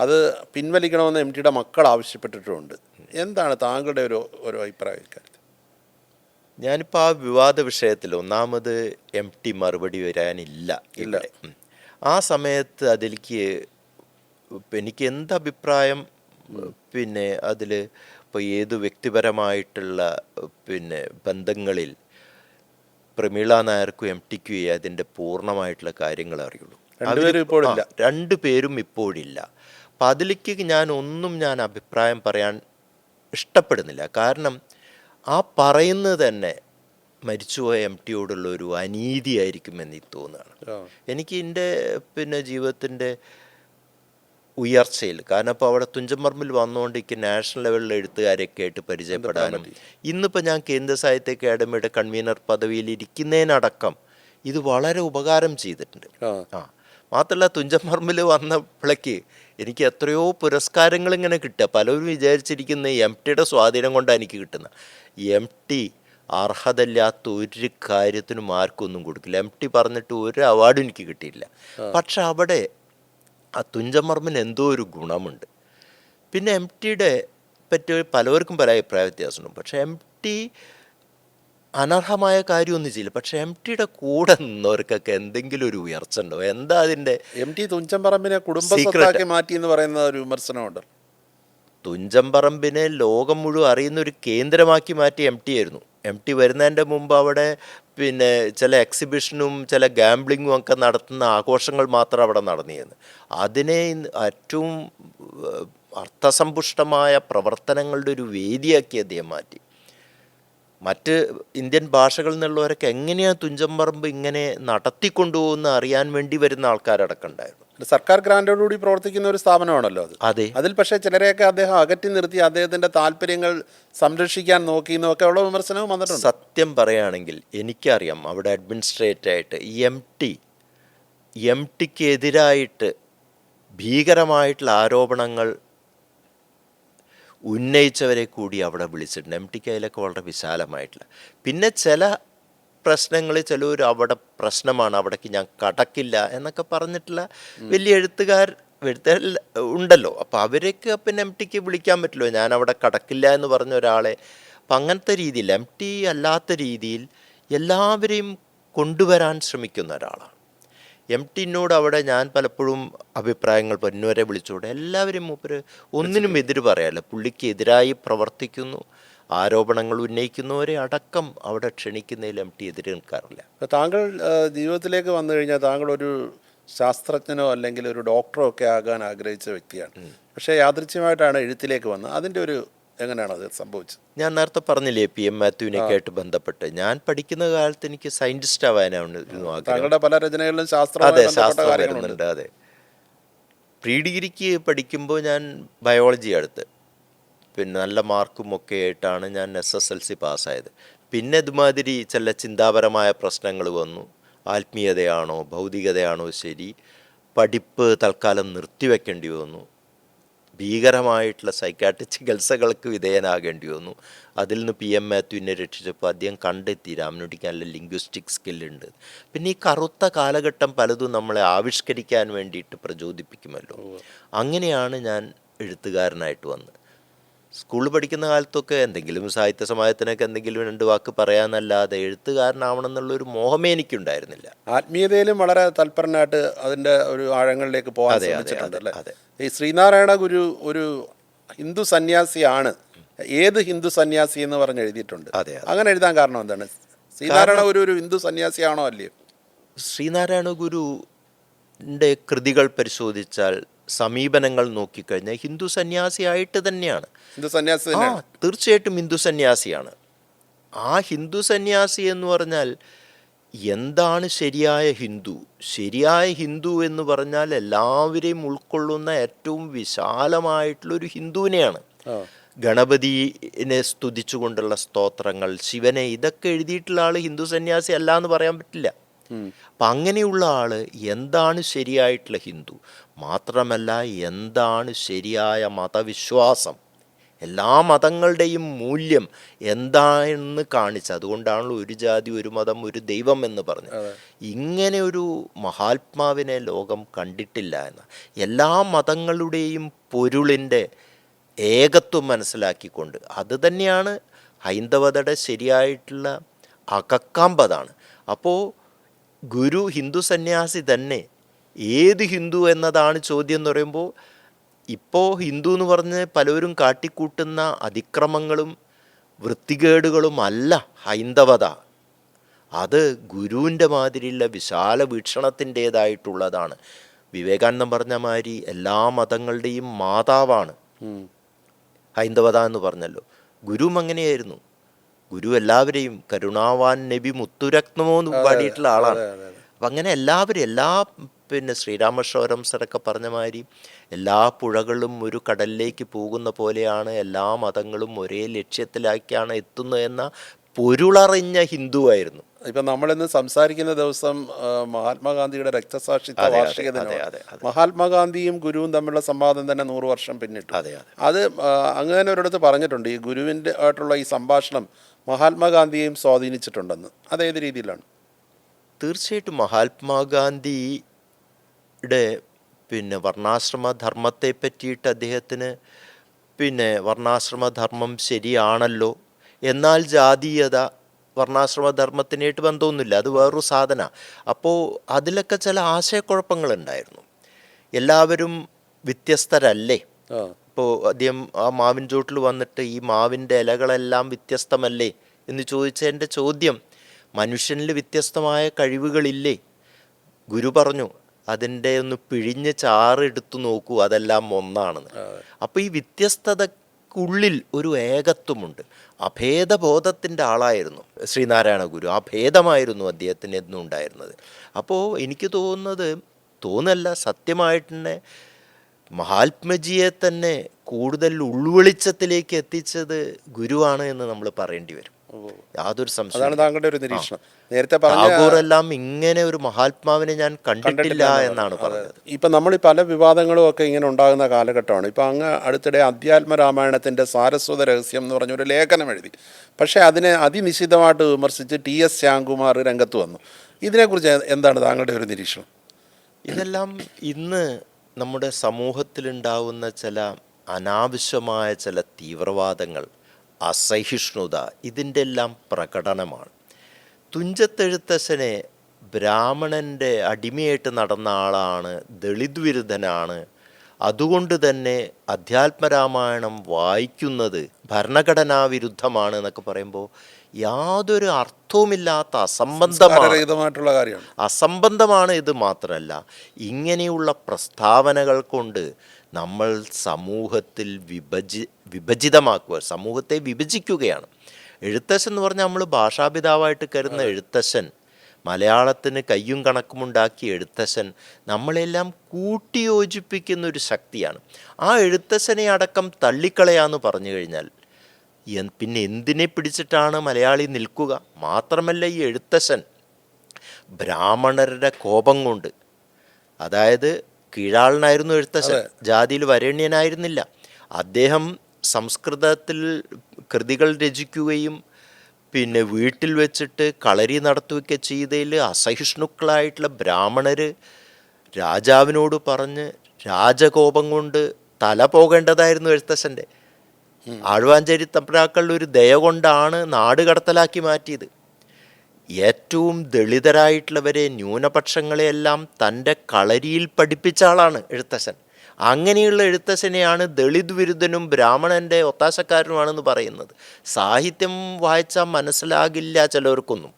അത് പിൻവലിക്കണമെന്ന് എം.ടിയുടെ മക്കൾ ആവശ്യപ്പെട്ടിട്ടുമുണ്ട്. എന്താണ് താങ്കളുടെ ഒരു അഭിപ്രായം ഇക്കാര്യത്തിൽ? ഞാനിപ്പോൾ ആ വിവാദ വിഷയത്തിൽ ഒന്നാമത് എം.ടി മറുപടി വരാനില്ല ഇവിടെ. ആ സമയത്ത് അതിലേക്ക് എനിക്ക് എന്തഭിപ്രായം, പിന്നെ അതിൽ ഇപ്പോൾ ഏത് വ്യക്തിപരമായിട്ടുള്ള ബന്ധങ്ങളിൽ പ്രമീള നായർക്കും എം.ടിക്കും അതിൻ്റെ പൂർണ്ണമായിട്ടുള്ള കാര്യങ്ങൾ അറിയുള്ളൂ. രണ്ടുപേരും ഇപ്പോഴില്ല. അപ്പം അതിലേക്ക് ഞാൻ അഭിപ്രായം പറയാൻ ഇഷ്ടപ്പെടുന്നില്ല. കാരണം ആ പറയുന്നത് തന്നെ മരിച്ചുപോയ എം.ടിയോടുള്ള ഒരു അനീതിയായിരിക്കും എന്ന് തോന്നുകയാണ് എനിക്ക്. എൻ്റെ ജീവിതത്തിൻ്റെ ഉയർച്ചയിൽ, കാരണം ഇപ്പോൾ അവിടെ തുഞ്ചൻ പറമ്പിൽ വന്നുകൊണ്ട് എനിക്ക് നാഷണൽ ലെവലിൽ എഴുത്തുകാരെയൊക്കെ ആയിട്ട് പരിചയപ്പെടാനും, ഇന്നിപ്പോൾ ഞാൻ കേന്ദ്ര സാഹിത്യ അക്കാദമിയുടെ കൺവീനർ പദവിയിൽ ഇരിക്കുന്നതിനടക്കം ഇത് വളരെ ഉപകാരം ചെയ്തിട്ടുണ്ട്. മാത്രമല്ല തുഞ്ചൻ പറമ്പിൽ വന്നപ്പോഴേക്ക് എനിക്ക് എത്രയോ പുരസ്കാരങ്ങൾ ഇങ്ങനെ കിട്ടുക. പലരും വിചാരിച്ചിരിക്കുന്ന എം.ടിയുടെ സ്വാധീനം കൊണ്ടാണ് എനിക്ക് കിട്ടുന്നത്. എം.ടി അർഹതയില്ലാത്ത ഒരു കാര്യത്തിനും ആർക്കൊന്നും കൊടുക്കില്ല. എം.ടി പറഞ്ഞിട്ട് ഒരു അവാർഡും എനിക്ക് കിട്ടിയില്ല. പക്ഷെ അവിടെ ആ തുഞ്ചൻ പറമ്പിന് എന്തോ ഒരു ഗുണമുണ്ട്. പിന്നെ എം.ടിയുടെ പറ്റി പലവർക്കും പല അഭിപ്രായ വ്യത്യാസമുണ്ട്. പക്ഷെ എം.ടി അനർഹമായ കാര്യമൊന്നും ചെയ്യില്ല. പക്ഷെ എം.ടിയുടെ കൂടെ നിന്നവർക്കൊക്കെ എന്തെങ്കിലും ഒരു ഉയർച്ച ഉണ്ടോ? എന്താ അതിൻ്റെ? എം.ടി തുഞ്ചൻ പറമ്പിനെ കുടുംബസ്വത്താക്കി മാറ്റി എന്ന് പറയുന്ന ഒരു വിമർശനമുണ്ട്. തുഞ്ചൻ പറമ്പിനെ ലോകം മുഴുവൻ അറിയുന്ന ഒരു കേന്ദ്രമാക്കി മാറ്റി എം.ടി ആയിരുന്നു. എം.ടി വരുന്നതിൻ്റെ മുമ്പ് അവിടെ ചില എക്സിബിഷനും ചില ഗാംബ്ലിങ്ങും ഒക്കെ നടത്തുന്ന ആഘോഷങ്ങൾ മാത്രം അവിടെ നടന്നിരുന്നു. അതിനെ ഏറ്റവും അർത്ഥസമ്പുഷ്ടമായ പ്രവർത്തനങ്ങളുടെ ഒരു വേദിയാക്കി അദ്ദേഹം മാറ്റി. മറ്റ് ഇന്ത്യൻ ഭാഷകളിൽ നിന്നുള്ളവരൊക്കെ എങ്ങനെയാണ് തുഞ്ചൻ പറമ്പ് ഇങ്ങനെ നടത്തിക്കൊണ്ടുപോകുന്ന അറിയാൻ വേണ്ടി വരുന്ന ആൾക്കാരടക്കം ഉണ്ടായിരുന്നു. സർക്കാർ ഗ്രാൻഡോടുകൂടി പ്രവർത്തിക്കുന്ന ഒരു സ്ഥാപനമാണല്ലോ അത്. അതെ. അതിൽ പക്ഷേ ചിലരെയൊക്കെ അദ്ദേഹം അകറ്റി നിർത്തി അദ്ദേഹത്തിൻ്റെ താല്പര്യങ്ങൾ സംരക്ഷിക്കാൻ നോക്കി എന്നൊക്കെ ഉള്ള വിമർശനവും വന്നിട്ടുണ്ട്. സത്യം പറയുകയാണെങ്കിൽ എനിക്കറിയാം അവിടെ അഡ്മിനിസ്ട്രേറ്ററായിട്ട് എം.ടിക്ക് എതിരായിട്ട് ഭീകരമായിട്ടുള്ള ആരോപണങ്ങൾ ഉന്നയിച്ചവരെ കൂടി അവിടെ വിളിച്ചിട്ടുണ്ട്. എം.ടിക്ക് അതിലൊക്കെ വളരെ വിശാലമായിട്ടുള്ള. പിന്നെ ചില പ്രശ്നങ്ങളിൽ ചിലർ അവിടെ പ്രശ്നമാണ്, അവിടേക്ക് ഞാൻ കടക്കില്ല എന്നൊക്കെ പറഞ്ഞിട്ടുള്ള വലിയ എഴുത്തുകാർ ഉണ്ടല്ലോ. അപ്പോൾ അവരൊക്കെ പിന്നെ എം.ടിക്ക് വിളിക്കാൻ പറ്റുമല്ലോ, ഞാൻ അവിടെ കടക്കില്ല എന്ന് പറഞ്ഞ ഒരാളെ. അപ്പം അങ്ങനത്തെ രീതിയിൽ എം.ടി അല്ലാത്ത രീതിയിൽ എല്ലാവരെയും കൊണ്ടുവരാൻ ശ്രമിക്കുന്ന ഒരാളാണ്. എം.ടിനോട് അവിടെ ഞാൻ പലപ്പോഴും അഭിപ്രായങ്ങൾ പൊന്നുവരെ വിളിച്ചുകൊണ്ട് എല്ലാവരും മൂപ്പര് ഒന്നിനും എതിര് പറയാമല്ലോ. പുള്ളിക്ക് എതിരായി പ്രവർത്തിക്കുന്നു, ആരോപണങ്ങൾ ഉന്നയിക്കുന്നവരെ അടക്കം അവിടെ ക്ഷണിക്കുന്നതിൽ എം.ടി എതിരെ നിൽക്കാറില്ല. താങ്കൾ ജീവിതത്തിലേക്ക് വന്നു കഴിഞ്ഞാൽ താങ്കൾ ഒരു ശാസ്ത്രജ്ഞനോ അല്ലെങ്കിൽ ഒരു ഡോക്ടറോ ഒക്കെ ആകാൻ ആഗ്രഹിച്ച വ്യക്തിയാണ്. പക്ഷേ യാദൃച്ഛ്യമായിട്ടാണ് എഴുത്തിലേക്ക് വന്നത്. അതിൻ്റെ ഒരു എങ്ങനെയാണ് അത് സംഭവിച്ചത്? ഞാൻ നേരത്തെ പറഞ്ഞില്ലേ PM മാത്യുവിനൊക്കെ ആയിട്ട് ബന്ധപ്പെട്ട് ഞാൻ പഠിക്കുന്ന കാലത്ത് എനിക്ക് സയന്റിസ്റ്റ് ആവാനാണ് താങ്കളുടെ പല രചനകളിലും ശാസ്ത്രം വരുന്നുണ്ട്. അതെ. പ്രീ ഡിഗ്രിക്ക് പഠിക്കുമ്പോൾ ഞാൻ ബയോളജി എടുത്ത് നല്ല മാർക്കും ഒക്കെ ആയിട്ടാണ് ഞാൻ SSLC പാസ്സായത്. പിന്നെ ഇതുമാതിരി ചില ചിന്താപരമായ പ്രശ്നങ്ങൾ വന്നു. ആത്മീയതയാണോ ഭൗതികതയാണോ ശരി, പഠിപ്പ് തൽക്കാലം നിർത്തിവെക്കേണ്ടി വന്നു. ഭീകരമായിട്ടുള്ള സൈക്കാട്രിക് ചികിത്സകൾക്ക് വിധേയനാകേണ്ടി വന്നു. അതിൽ നിന്ന് PM മാത്യുവിനെ രക്ഷിച്ചപ്പോൾ അദ്ദേഹം കണ്ടെത്തി രാമനുട്ടിക്ക് നല്ല ലിംഗ്വിസ്റ്റിക് സ്കില്ലുണ്ട്. പിന്നെ ഈ കറുത്ത കാലഘട്ടം പലതും നമ്മളെ ആവിഷ്കരിക്കാൻ വേണ്ടിയിട്ട് പ്രചോദിപ്പിക്കുമല്ലോ. അങ്ങനെയാണ് ഞാൻ എഴുത്തുകാരനായിട്ട് വന്നത്. സ്കൂളിൽ പഠിക്കുന്ന കാലത്തൊക്കെ എന്തെങ്കിലും സാഹിത്യ സമാജത്തിനൊക്കെ എന്തെങ്കിലും 2 വാക്ക് പറയാനല്ലാതെ എഴുത്തുകാരനാവണം എന്നുള്ളൊരു മോഹമേ എനിക്കുണ്ടായിരുന്നില്ല. ആത്മീയതയിലും വളരെ തൽപരനായിട്ട് അതിൻ്റെ ഒരു ആഴങ്ങളിലേക്ക് പോകാൻ ശ്രമിച്ചിട്ടുണ്ട്. ഈ ശ്രീനാരായണ ഗുരു ഒരു ഹിന്ദു സന്യാസിയാണ്, ഏത് ഹിന്ദു സന്യാസി എന്ന് പറഞ്ഞ് എഴുതിയിട്ടുണ്ട്. അങ്ങനെ എഴുതാൻ കാരണം എന്താണ്? ശ്രീനാരായണ ഗുരു ഒരു ഹിന്ദു സന്യാസിയാണോ അല്ലയോ? ശ്രീനാരായണ ഗുരുവിൻ്റെ കൃതികൾ പരിശോധിച്ചാൽ, സമീപനങ്ങൾ നോക്കിക്കഴിഞ്ഞാൽ ഹിന്ദു സന്യാസിയായിട്ട് തന്നെയാണ്. ഹിന്ദു സന്യാസി തീർച്ചയായിട്ടും ഹിന്ദു സന്യാസിയാണ്. ആ ഹിന്ദു സന്യാസി എന്ന് പറഞ്ഞാൽ എന്താണ് ശരിയായ ഹിന്ദു? ശരിയായ ഹിന്ദു എന്ന് പറഞ്ഞാൽ എല്ലാവരെയും ഉൾക്കൊള്ളുന്ന ഏറ്റവും വിശാലമായിട്ടുള്ളൊരു ഹിന്ദുവിനെയാണ്. ഗണപതിനെ സ്തുതിച്ചുകൊണ്ടുള്ള സ്തോത്രങ്ങൾ, ശിവനെ, ഇതൊക്കെ എഴുതിയിട്ടുള്ള ആൾ ഹിന്ദു സന്യാസി അല്ല എന്ന് പറയാൻ പറ്റില്ല. അപ്പം അങ്ങനെയുള്ള ആൾ എന്താണ് ശരിയായിട്ടുള്ള ഹിന്ദു, മാത്രമല്ല എന്താണ് ശരിയായ മതവിശ്വാസം, എല്ലാ മതങ്ങളുടെയും മൂല്യം എന്താണെന്ന് കാണിച്ച്, അതുകൊണ്ടാണല്ലോ ഒരു ജാതി ഒരു മതം ഒരു ദൈവം എന്ന് പറഞ്ഞു. ഇങ്ങനെ ഒരു മഹാത്മാവിനെ ലോകം കണ്ടിട്ടില്ല എന്ന, എല്ലാ മതങ്ങളുടെയും പൊരുളിൻ്റെ ഏകത്വം മനസ്സിലാക്കിക്കൊണ്ട്, അത് തന്നെയാണ് ഹൈന്ദവതയുടെ ശരിയായിട്ടുള്ള അകക്കാമ്പതാണ്. അപ്പോൾ ഗുരു ഹിന്ദു സന്യാസി തന്നെ. ഏത് ഹിന്ദു എന്നതാണ് ചോദ്യം എന്ന് പറയുമ്പോൾ, ഇപ്പോൾ ഹിന്ദു എന്ന് പറഞ്ഞ് പലരും കാട്ടിക്കൂട്ടുന്ന അതിക്രമങ്ങളും വൃത്തികേടുകളും അല്ല ഹൈന്ദവത. അത് ഗുരുവിൻ്റെ മാതിരിയുള്ള വിശാല വീക്ഷണത്തിൻ്റേതായിട്ടുള്ളതാണ്. വിവേകാനന്ദൻ പറഞ്ഞ മാതിരി എല്ലാ മതങ്ങളുടെയും മാതാവാണ് ഹൈന്ദവത എന്ന് പറഞ്ഞല്ലോ. ഗുരുവും അങ്ങനെയായിരുന്നു. ഗുരു എല്ലാവരെയും കരുണാവാൻ നബി മുത്തുരത്നമോ എന്ന് പാടിയിട്ടുള്ള ആളാണ്. അപ്പം അങ്ങനെ എല്ലാവരും ശ്രീരാമശോരംസരൊക്കെ പറഞ്ഞ മാതിരി എല്ലാ പുഴകളും ഒരു കടലിലേക്ക് പോകുന്ന പോലെയാണ്, എല്ലാ മതങ്ങളും ഒരേ ലക്ഷ്യത്തിലേക്കാണ് എത്തുന്നത് എന്ന പൊരുളറിഞ്ഞ ഹിന്ദുവായിരുന്നു. ഇപ്പം നമ്മളിന്ന് സംസാരിക്കുന്ന ദിവസം മഹാത്മാഗാന്ധിയുടെ രക്തസാക്ഷിത്വ വാർഷിക ദിനമാണ്. മഹാത്മാഗാന്ധിയും ഗുരുവും തമ്മിലുള്ള സംവാദം തന്നെ 100 വർഷം പിന്നിട്ടു. അത് അങ്ങനെ ഒരിടത്ത് പറഞ്ഞിട്ടുണ്ട്, ഈ ഗുരുവിൻ്റെ ആയിട്ടുള്ള ഈ സംഭാഷണം മഹാത്മാഗാന്ധിയെയും സ്വാധീനിച്ചിട്ടുണ്ടെന്ന്. അതേത് രീതിയിലാണ്? തീർച്ചയായിട്ടും മഹാത്മാഗാന്ധിയുടെ വർണ്ണാശ്രമ ധർമ്മത്തെ പറ്റിയിട്ട് അദ്ദേഹത്തിന് വർണ്ണാശ്രമധർമ്മം ശരിയാണല്ലോ, എന്നാൽ ജാതീയത വർണ്ണാശ്രമധർമ്മത്തിനായിട്ട് ബന്ധമൊന്നുമില്ല, അത് വേറൊരു സാധന. അപ്പോൾ അതിലൊക്കെ ചില ആശയക്കുഴപ്പങ്ങളുണ്ടായിരുന്നു. എല്ലാവരും വ്യത്യസ്തരല്ലേ? ഇപ്പോൾ അദ്ദേഹം ആ മാവിൻ ചോട്ടിൽ വന്നിട്ട് ഈ മാവിൻ്റെ ഇലകളെല്ലാം വ്യത്യസ്തമല്ലേ എന്ന് ചോദിച്ചതിൻ്റെ ചോദ്യം, മനുഷ്യനിൽ വ്യത്യസ്തമായ കഴിവുകളില്ലേ? ഗുരു പറഞ്ഞു, അതിൻ്റെ ഒന്ന് പിഴിഞ്ഞ് ചാറെടുത്തു നോക്കൂ, അതെല്ലാം ഒന്നാണെന്ന്. അപ്പോൾ ഈ വ്യത്യസ്തതക്കുള്ളിൽ ഒരു ഏകത്വമുണ്ട്. അഭേദബോധത്തിൻ്റെ ആളായിരുന്നു ശ്രീനാരായണ ഗുരു. അഭേദമായിരുന്നു അദ്ദേഹത്തിന് എന്നും ഉണ്ടായിരുന്നത്. അപ്പോൾ എനിക്ക് തോന്നല്ല, സത്യമായിട്ട് തന്നെ മഹാത്മജിയെ തന്നെ കൂടുതൽ ഉൾവെളിച്ചത്തിലേക്ക് എത്തിച്ചത് ഗുരുവാണ് എന്ന് നമ്മൾ പറയേണ്ടി വരും. യാതൊരു സംശയം. താങ്കളുടെ ഒരു നിരീക്ഷണം. നേരത്തെ ടാഗോറെല്ലാം ഇങ്ങനെ ഒരു മഹാത്മാവിനെ ഞാൻ കണ്ടിട്ടില്ല എന്നാണ് പറഞ്ഞത്. ഇപ്പം നമ്മൾ ഈ പല വിവാദങ്ങളും ഒക്കെ ഇങ്ങനെ ഉണ്ടാകുന്ന കാലഘട്ടമാണ്. ഇപ്പം അങ്ങ് അടുത്തിടെ അധ്യാത്മ രാമായണത്തിൻ്റെ സാരസ്വത രഹസ്യം എന്ന് പറഞ്ഞൊരു ലേഖനം എഴുതി. പക്ഷേ അതിനെ അതിനിശ്ചിതമായിട്ട് വിമർശിച്ച് TS ശ്യാംകുമാർ രംഗത്ത് വന്നു. ഇതിനെക്കുറിച്ച് എന്താണ് താങ്കളുടെ ഒരു നിരീക്ഷണം? ഇതെല്ലാം ഇന്ന് നമ്മുടെ സമൂഹത്തിലുണ്ടാവുന്ന ചില അനാവശ്യമായ ചില തീവ്രവാദങ്ങൾ, അസഹിഷ്ണുത, ഇതിൻ്റെ എല്ലാം പ്രകടനമാണ്. തുഞ്ചത്തെഴുത്തച്ഛനെ ബ്രാഹ്മണൻ്റെ അടിമയായിട്ട് നടന്ന ആളാണ്, ദളിത് വിരുദ്ധനാണ്, അതുകൊണ്ട് തന്നെ അധ്യാത്മരാമായണം വായിക്കുന്നത് ഭരണഘടനാ വിരുദ്ധമാണ് എന്നൊക്കെ പറയുമ്പോൾ യാതൊരു അർത്ഥവുമില്ലാത്ത അസംബന്ധമായിട്ടുള്ള കാര്യമാണ്. അസംബന്ധമാണ്. ഇത് മാത്രമല്ല, ഇങ്ങനെയുള്ള പ്രസ്താവനകൾ കൊണ്ട് നമ്മൾ സമൂഹത്തിൽ വിഭജിതമാക്കുക, സമൂഹത്തെ വിഭജിക്കുകയാണ്. എഴുത്തച്ഛൻ എന്ന് പറഞ്ഞാൽ നമ്മൾ ഭാഷാപിതാവായിട്ട് കരുതുന്ന എഴുത്തച്ഛൻ, മലയാളത്തിന് കയ്യും കണക്കുമുണ്ടാക്കിയ എഴുത്തച്ഛൻ നമ്മളെല്ലാം കൂട്ടിയോജിപ്പിക്കുന്ന ഒരു ശക്തിയാണ്. ആ എഴുത്തച്ഛനെ അടക്കം തള്ളിക്കളയാന്ന് പറഞ്ഞു കഴിഞ്ഞാൽ പിന്നെ എന്തിനെ പിടിച്ചിട്ടാണ് മലയാളി നിൽക്കുക? മാത്രമല്ല, ഈ എഴുത്തച്ഛൻ ബ്രാഹ്മണരുടെ കോപം കൊണ്ട്, അതായത് കീഴാളനായിരുന്നു എഴുത്തച്ഛൻ, ജാതിയിൽ വരേണ്യനായിരുന്നില്ല. അദ്ദേഹം സംസ്കൃതത്തിൽ കൃതികൾ രചിക്കുകയും പിന്നെ വീട്ടിൽ വെച്ചിട്ട് കളരി നടത്തുകയൊക്കെ ചെയ്തതിൽ അസഹിഷ്ണുക്കളായിട്ടുള്ള ബ്രാഹ്മണർ രാജാവിനോട് പറഞ്ഞ് രാജകോപം കൊണ്ട് തല പോകേണ്ടതായിരുന്നു എഴുത്തച്ഛൻ്റെ. ആഴ്വാഞ്ചേരി തമ്പ്രാക്കളുടെ ഒരു ദയ കൊണ്ടാണ് നാട് കടത്തലാക്കി മാറ്റിയത്. ഏറ്റവും ദളിതരായിട്ടുള്ളവരെ, ന്യൂനപക്ഷങ്ങളെയെല്ലാം തൻ്റെ കളരിയിൽ പഠിപ്പിച്ച ആളാണ് എഴുത്തച്ഛൻ. അങ്ങനെയുള്ള എഴുത്തച്ഛനെയാണ് ദളിത് വിരുദ്ധനും ബ്രാഹ്മണൻ്റെ ഒത്താശക്കാരനുമാണെന്ന് പറയുന്നത്. സാഹിത്യം വായിച്ചാൽ മനസ്സിലാകില്ല ചിലവർക്കൊന്നും,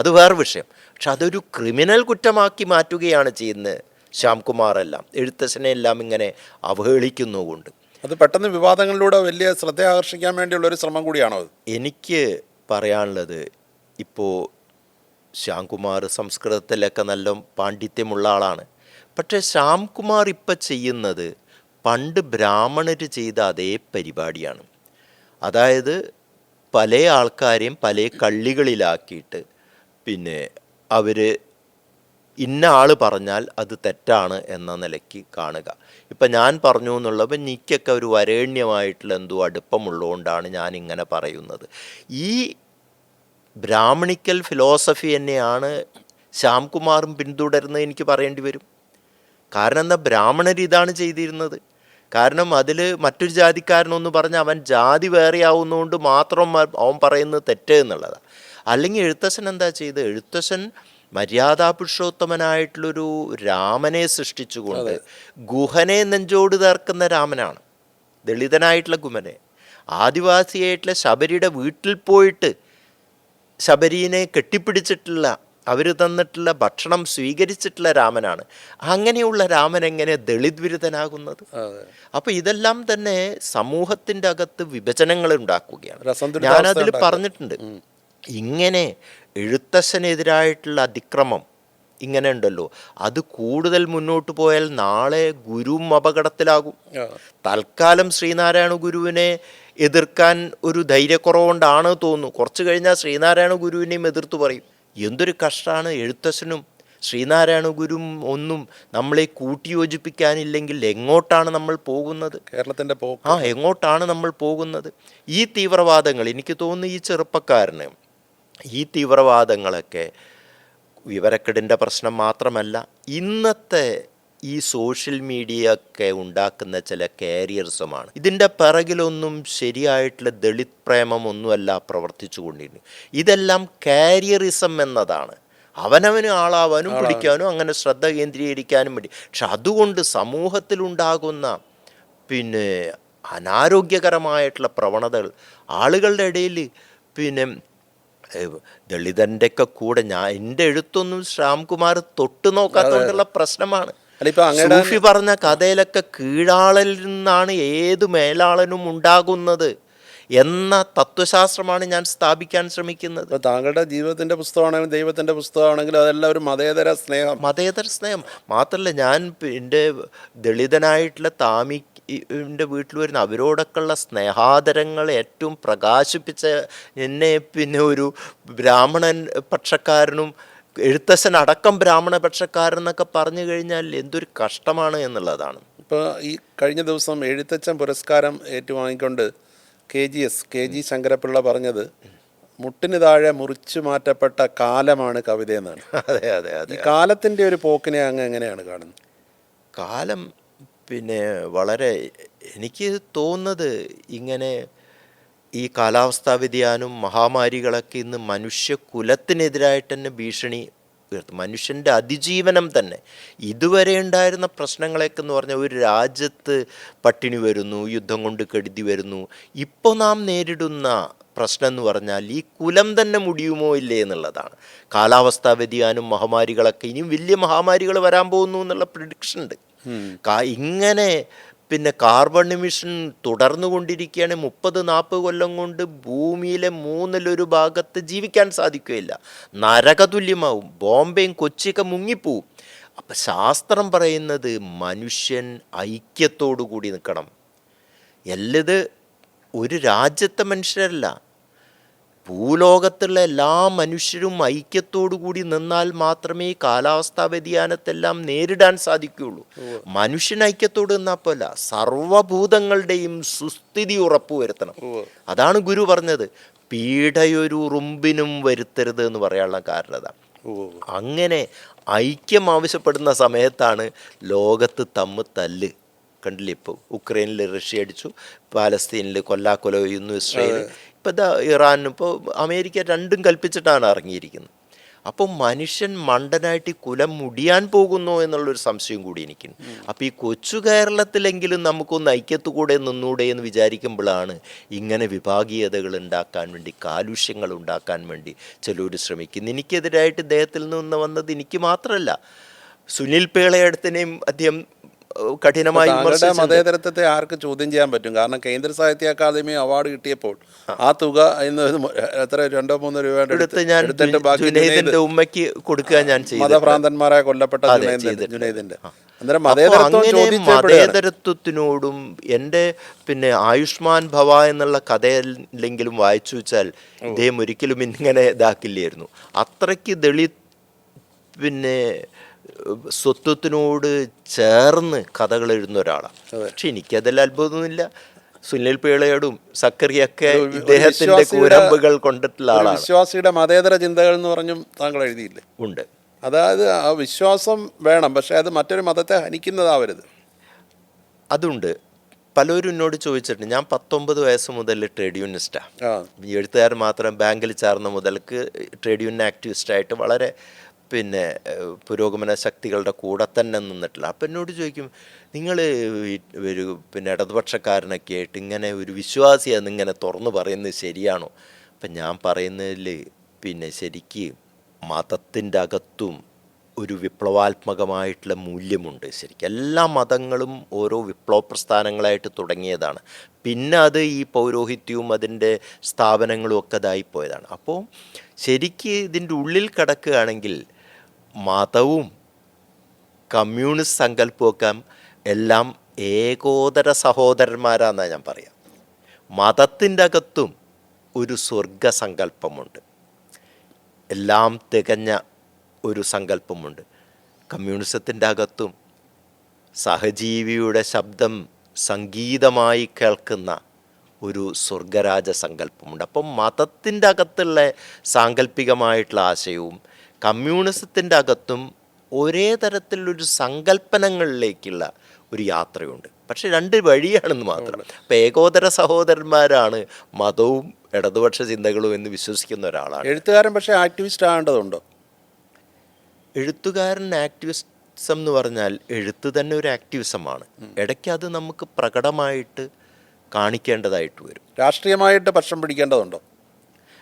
അത് വേറെ വിഷയം. പക്ഷെ അതൊരു ക്രിമിനൽ കുറ്റമാക്കി മാറ്റുകയാണ് ചെയ്യുന്നത് ശ്യാംകുമാറെല്ലാം, എഴുത്തച്ഛനെ എല്ലാം ഇങ്ങനെ അവഹേളിക്കുന്നുകൊണ്ട്. അത് പെട്ടെന്ന് വിവാദങ്ങളിലൂടെ വലിയ ശ്രദ്ധ ആകർഷിക്കാൻ വേണ്ടിയുള്ള ഒരു ശ്രമം കൂടിയാണോ അത്? എനിക്ക് പറയാനുള്ളത്, ഇപ്പോൾ ശ്യാംകുമാർ സംസ്കൃതത്തിലൊക്കെ നല്ല പാണ്ഡിത്യമുള്ള ആളാണ്. പക്ഷേ ശ്യാംകുമാർ ഇപ്പം ചെയ്യുന്നത് പണ്ട് ബ്രാഹ്മണർ ചെയ്ത അതേ പരിപാടിയാണ്. അതായത് പല ആൾക്കാരെയും പല കള്ളികളിലാക്കിയിട്ട് പിന്നെ അവർ ഇന്ന ആൾ പറഞ്ഞാൽ അത് തെറ്റാണ് എന്ന നിലയ്ക്ക് കാണുക. ഇപ്പം ഞാൻ പറഞ്ഞു എന്നുള്ളപ്പോൾ എനിക്കൊക്കെ ഒരു വരേണ്യമായിട്ടുള്ള എന്തോ അടുപ്പമുള്ളതുകൊണ്ടാണ് ഞാൻ ഇങ്ങനെ പറയുന്നത്. ഈ ബ്രാഹ്മണിക്കൽ ഫിലോസഫി തന്നെയാണ് ശ്യാംകുമാറും പിന്തുടരുന്നത് എനിക്ക് പറയേണ്ടി വരും. കാരണം എന്താ, ബ്രാഹ്മണർ ഇതാണ് ചെയ്തിരുന്നത്. കാരണം അതിൽ മറ്റൊരു ജാതിക്കാരനൊന്ന് പറഞ്ഞ് അവൻ ജാതി വേറെ ആവുന്നതുകൊണ്ട് മാത്രം അവൻ പറയുന്നത് തെറ്റ് എന്നുള്ളതാണ്. അല്ലെങ്കിൽ എഴുത്തച്ഛൻ എന്താ ചെയ്ത്, എഴുത്തച്ഛൻ മര്യാദാ പുരുഷോത്തമനായിട്ടുള്ളൊരു രാമനെ സൃഷ്ടിച്ചുകൊണ്ട് ഗുഹനെ നെഞ്ചോട് തേർക്കുന്ന രാമനാണ്. ദളിതനായിട്ടുള്ള ഗുഹനെ, ആദിവാസിയായിട്ടുള്ള ശബരിയുടെ വീട്ടിൽ പോയിട്ട് ശബരീനെ കെട്ടിപ്പിടിച്ചിട്ടുള്ള, അവർ തന്നിട്ടുള്ള ഭക്ഷണം സ്വീകരിച്ചിട്ടുള്ള രാമനാണ്. അങ്ങനെയുള്ള രാമൻ എങ്ങനെ ദളിത് വിരുദ്ധനാകുന്നത്? അപ്പോൾ ഇതെല്ലാം തന്നെ സമൂഹത്തിൻ്റെ അകത്ത് വിഭജനങ്ങൾ ഉണ്ടാക്കുകയാണ്. ഞാനതിൽ പറഞ്ഞിട്ടുണ്ട്, ഇങ്ങനെ എഴുത്തച്ഛനെതിരായിട്ടുള്ള അതിക്രമം ഇങ്ങനെ ഉണ്ടല്ലോ, അത് കൂടുതൽ മുന്നോട്ട് പോയാൽ നാളെ ഗുരുവും അപകടത്തിലാകും. തൽക്കാലം ശ്രീനാരായണ ഗുരുവിനെ എതിർക്കാൻ ഒരു ധൈര്യക്കുറവുകൊണ്ടാണ് തോന്നുന്നു. കുറച്ച് കഴിഞ്ഞാൽ ശ്രീനാരായണ ഗുരുവിനെയും എതിർത്ത് പറയും. എന്തൊരു കഷ്ടമാണ്, എഴുത്തച്ഛനും ശ്രീനാരായണ ഗുരുവും ഒന്നും നമ്മളെ കൂട്ടിയോജിപ്പിക്കാനില്ലെങ്കിൽ എങ്ങോട്ടാണ് നമ്മൾ പോകുന്നത്? കേരളത്തിൻ്റെ എങ്ങോട്ടാണ് നമ്മൾ പോകുന്നത്? ഈ തീവ്രവാദങ്ങൾ, എനിക്ക് തോന്നുന്നു ഈ ചെറുപ്പക്കാരന് ഈ തീവ്രവാദങ്ങളൊക്കെ വിവരക്കേടിൻ്റെ പ്രശ്നം മാത്രമല്ല, ഇന്നത്തെ ഈ സോഷ്യൽ മീഡിയ ഒക്കെ ഉണ്ടാക്കുന്ന ചില കാരിയർസുമാണ്. ഇതിൻ്റെ പിറകിലൊന്നും ശരിയായിട്ടുള്ള ദളിത് പ്രേമമൊന്നുമല്ല പ്രവർത്തിച്ചു കൊണ്ടിരുന്നത്. ഇതെല്ലാം കാരിയറിസം എന്നതാണ്. അവനവന് ആളാവാനും പിടിക്കാനും അങ്ങനെ ശ്രദ്ധ കേന്ദ്രീകരിക്കാനും വേണ്ടി. പക്ഷെ അതുകൊണ്ട് സമൂഹത്തിലുണ്ടാകുന്ന പിന്നെ അനാരോഗ്യകരമായിട്ടുള്ള പ്രവണതകൾ ആളുകളുടെ ഇടയിൽ, പിന്നെ ദളിതൻ്റെ ഒക്കെ കൂടെ എൻ്റെ എഴുത്തൊന്നും ശ്യാംകുമാർ തൊട്ട് നോക്കാത്തതുകൊണ്ടുള്ള പ്രശ്നമാണ്. സൂഫി പറഞ്ഞ കഥയിലൊക്കെ കീഴാളിൽ നിന്നാണ് ഏത് മേലാളനും ഉണ്ടാകുന്നത് എന്ന തത്വശാസ്ത്രമാണ് ഞാൻ സ്ഥാപിക്കാൻ ശ്രമിക്കുന്നത്. താങ്കളുടെ ജീവിതത്തിൻ്റെ പുസ്തകമാണെങ്കിലും ദൈവത്തിൻ്റെ പുസ്തകമാണെങ്കിലും അതെല്ലാം ഒരു മതേതര സ്നേഹം മാത്രമല്ല, ഞാൻ എൻ്റെ ദളിതനായിട്ടുള്ള താമിൻ്റെ വീട്ടിൽ വരുന്ന അവരോടൊക്കെയുള്ള സ്നേഹാദരങ്ങൾ ഏറ്റവും പ്രകാശിപ്പിച്ച എന്നെ പിന്നെ ഒരു ബ്രാഹ്മണൻ പക്ഷക്കാരനും എഴുത്തച്ഛൻ അടക്കം ബ്രാഹ്മണ പക്ഷക്കാരെന്നൊക്കെ പറഞ്ഞു കഴിഞ്ഞാൽ എന്തൊരു കഷ്ടമാണ് എന്നുള്ളതാണ്. ഇപ്പോൾ ഈ കഴിഞ്ഞ ദിവസം എഴുത്തച്ഛൻ പുരസ്കാരം ഏറ്റുവാങ്ങിക്കൊണ്ട് കെ ജി ശങ്കരപ്പിള്ള പറഞ്ഞത് മുട്ടിന് താഴെ മുറിച്ചു മാറ്റപ്പെട്ട കാലമാണ് കവിതയെന്നാണ്. അതെ. ഈ കാലത്തിൻ്റെ ഒരു പോക്കിനെ അങ്ങ് എങ്ങനെയാണ് കാണുന്നത്? കാലം പിന്നെ വളരെ, എനിക്ക് തോന്നുന്നത് ഇങ്ങനെ ഈ കാലാവസ്ഥാ വ്യതിയാനം, മഹാമാരികളൊക്കെ ഇന്ന് മനുഷ്യകുലത്തിനെതിരായിട്ട് തന്നെ ഭീഷണി ഉയർത്തും. മനുഷ്യൻ്റെ അതിജീവനം തന്നെ ഇതുവരെ ഉണ്ടായിരുന്ന പ്രശ്നങ്ങളൊക്കെ എന്ന് പറഞ്ഞാൽ ഒരു രാജ്യത്ത് പട്ടിണി വരുന്നു, യുദ്ധം കൊണ്ട് കെടുതി വരുന്നു. ഇപ്പോൾ നാം നേരിടുന്ന പ്രശ്നം എന്ന് പറഞ്ഞാൽ ഈ കുലം തന്നെ മുടിയുമോ ഇല്ലേ എന്നുള്ളതാണ്. കാലാവസ്ഥാ വ്യതിയാനം, മഹാമാരികളൊക്കെ ഇനിയും വലിയ മഹാമാരികൾ വരാൻ പോകുന്നു എന്നുള്ള പ്രിഡിക്ഷൻ ഉണ്ട്. ഇങ്ങനെ പിന്നെ കാർബൺ എമിഷൻ തുടർന്നു കൊണ്ടിരിക്കുകയാണ്. 30-40 കൊല്ലം കൊണ്ട് ഭൂമിയിലെ 1/3 ജീവിക്കാൻ സാധിക്കുകയില്ല. നരകതുല്യമാവും. ബോംബെയും കൊച്ചിയൊക്കെ മുങ്ങിപ്പോവും. അപ്പം ശാസ്ത്രം പറയുന്നത് മനുഷ്യൻ ഐക്യത്തോടു കൂടി നിൽക്കണം. എല്ലത് ഒരു രാജ്യത്തെ മനുഷ്യരല്ല, ഭൂലോകത്തുള്ള എല്ലാ മനുഷ്യരും ഐക്യത്തോടു കൂടി നിന്നാൽ മാത്രമേ ഈ കാലാവസ്ഥാ വ്യതിയാനത്തെല്ലാം നേരിടാൻ സാധിക്കുകയുള്ളൂ. മനുഷ്യൻ ഐക്യത്തോട് നിന്നാൽ പോലെ സർവഭൂതങ്ങളുടെയും സുസ്ഥിതി ഉറപ്പുവരുത്തണം. അതാണ് ഗുരു പറഞ്ഞത്, പീഡയൊരു ഉറുമ്പിനും വരുത്തരുത് എന്ന് പറയാനുള്ള കാരണം അതാണ്. അങ്ങനെ ഐക്യം ആവശ്യപ്പെടുന്ന സമയത്താണ് ലോകത്ത് തല്ല് കണ്ടില്ലേ. ഇപ്പോൾ ഉക്രൈനിൽ റഷ്യ അടിച്ചു, പാലസ്തീനിൽ കൊല്ലാക്കൊല ചെയ്യുന്നു ഇസ്രയേൽ, ഇപ്പം ഇതാ ഇറാനും. ഇപ്പോൾ അമേരിക്ക രണ്ടും കൽപ്പിച്ചിട്ടാണ് ഇറങ്ങിയിരിക്കുന്നത്. അപ്പോൾ മനുഷ്യൻ മണ്ടനായിട്ട് ഈ കുലം മുടിയാൻ പോകുന്നോ എന്നുള്ളൊരു സംശയം കൂടി എനിക്കുണ്ട്. അപ്പോൾ ഈ കൊച്ചു കേരളത്തിലെങ്കിലും നമുക്കൊന്ന് ഐക്യത്തുകൂടെ നിന്നൂടെ എന്ന് വിചാരിക്കുമ്പോഴാണ് ഇങ്ങനെ വിഭാഗീയതകൾ ഉണ്ടാക്കാൻ വേണ്ടി, കാലുഷ്യങ്ങൾ ഉണ്ടാക്കാൻ വേണ്ടി ചിലർ ശ്രമിക്കുന്നു. എനിക്കെതിരായിട്ട് ഇദ്ദേഹത്തിൽ നിന്ന് വന്നത് എനിക്ക് മാത്രമല്ല, സുനിൽ പേളയടത്തിനെയും അദ്ദേഹം കഠിനമായി മതേതരത്വത്തെ ആർക്ക് ചോദ്യം ചെയ്യാൻ പറ്റും? കാരണം കേന്ദ്ര സാഹിത്യ അക്കാദമി അവാർഡ് കിട്ടിയപ്പോൾ ആ തുക എത്ര 2-3 രൂപ ഉമ്മയ്ക്ക് കൊടുക്കുക ഞാൻ ചെയ്തു. മതഭ്രാന്തന്മാരായ കൊല്ലപ്പെട്ട ജുനൈദിന്റെ. മതേതരത്വത്തിനോടും എൻ്റെ ആയുഷ്മാൻ ഭവ എന്നുള്ള കഥയിലെങ്കിലും വായിച്ചു വെച്ചാൽ ഇദ്ദേഹം ഒരിക്കലും ഇങ്ങനെ ഇതാക്കില്ലായിരുന്നു. അത്രയ്ക്ക് ദളിത് സ്വത്വത്തിനോട് ചേർന്ന് കഥകൾ എഴുതുന്ന ഒരാളാണ്. പക്ഷെ എനിക്കതിൽ അത്ഭുതമൊന്നുമില്ല. സുനിൽ പേളയോടും സക്കറിയൊക്കെ ഇദ്ദേഹത്തിന്റെ കൂരമ്പുകൾ കൊണ്ടിട്ടുള്ള ആളാണ്. വിശ്വാസിയുടെ മതേതര ചിന്തകൾ എന്ന് പറഞ്ഞും താങ്കൾ എഴുതിയില്ലേ? ഉണ്ട്. അതായത് ആ വിശ്വാസം വേണം, പക്ഷെ അത് മറ്റൊരു മതത്തെ ഹനിക്കുന്നതാവരുത്. അതുണ്ട്. പലരും എന്നോട് ചോദിച്ചിട്ടുണ്ട്. ഞാൻ 19 വയസ്സ് മുതൽ ട്രേഡ് യൂണിയനിസ്റ്റാണ്. എഴുത്തുകാരൻ മാത്രം ബാങ്കിൽ ചേർന്ന മുതൽക്ക് ട്രേഡ് യൂണിയൻ ആക്ടിവിസ്റ്റായിട്ട് വളരെ പുരോഗമന ശക്തികളുടെ കൂടെ തന്നെ നിന്നിട്ടില്ല. അപ്പം എന്നോട് ചോദിക്കും, നിങ്ങൾ ഒരു ഇടതുപക്ഷക്കാരനൊക്കെ ആയിട്ട് ഇങ്ങനെ ഒരു വിശ്വാസിയാണെന്ന് ഇങ്ങനെ തുറന്നു പറയുന്നത് ശരിയാണോ? അപ്പം ഞാൻ പറയുന്നതിൽ ശരിക്ക് മതത്തിൻ്റെ അകത്തും ഒരു വിപ്ലവാത്മകമായിട്ടുള്ള മൂല്യമുണ്ട്. ശരിക്കും എല്ലാ മതങ്ങളും ഓരോ വിപ്ലവ പ്രസ്ഥാനങ്ങളായിട്ട് തുടങ്ങിയതാണ്. പിന്നെ അത് ഈ പൗരോഹിത്യവും അതിൻ്റെ സ്ഥാപനങ്ങളും ഒക്കെ ഇതായിപ്പോയതാണ്. അപ്പോൾ ശരിക്ക് ഇതിൻ്റെ ഉള്ളിൽ കിടക്കുകയാണെങ്കിൽ മതവും കമ്മ്യൂണിസ്റ്റ് സങ്കല്പമൊക്കെ എല്ലാം ഏകോദര സഹോദരന്മാരാണെന്നാണ് ഞാൻ പറയാം. മതത്തിൻ്റെ അകത്തും ഒരു സ്വർഗസങ്കല്പമുണ്ട്, എല്ലാം തികഞ്ഞ ഒരു സങ്കല്പമുണ്ട്. കമ്മ്യൂണിസത്തിൻ്റെ അകത്തും സഹജീവിയുടെ ശബ്ദം സംഗീതമായി കേൾക്കുന്ന ഒരു സ്വർഗരാജ സങ്കല്പമുണ്ട്. അപ്പം മതത്തിൻ്റെ അകത്തുള്ള സാങ്കല്പികമായിട്ടുള്ള ആശയവും കമ്മ്യൂണിസത്തിൻ്റെ അകത്തും ഒരേ തരത്തിലൊരു സങ്കല്പനങ്ങളിലേക്കുള്ള ഒരു യാത്രയുണ്ട്. പക്ഷെ 2 വഴിയാണെന്ന് മാത്രം. അപ്പം ഏകോദര സഹോദരന്മാരാണ് മതവും ഇടതുപക്ഷ ചിന്തകളും എന്ന് വിശ്വസിക്കുന്ന ഒരാളാണ്. എഴുത്തുകാരൻ പക്ഷേ ആക്ടിവിസ്റ്റ് ആകേണ്ടതുണ്ടോ? എഴുത്തുകാരൻ ആക്ടിവിസം എന്ന് പറഞ്ഞാൽ എഴുത്ത് തന്നെ ഒരു ആക്ടിവിസമാണ്. ഇടയ്ക്ക് അത് നമുക്ക് പ്രകടമായിട്ട് കാണിക്കേണ്ടതായിട്ട് വരും. രാഷ്ട്രീയമായിട്ട് പക്ഷം പിടിക്കേണ്ടതുണ്ടോ?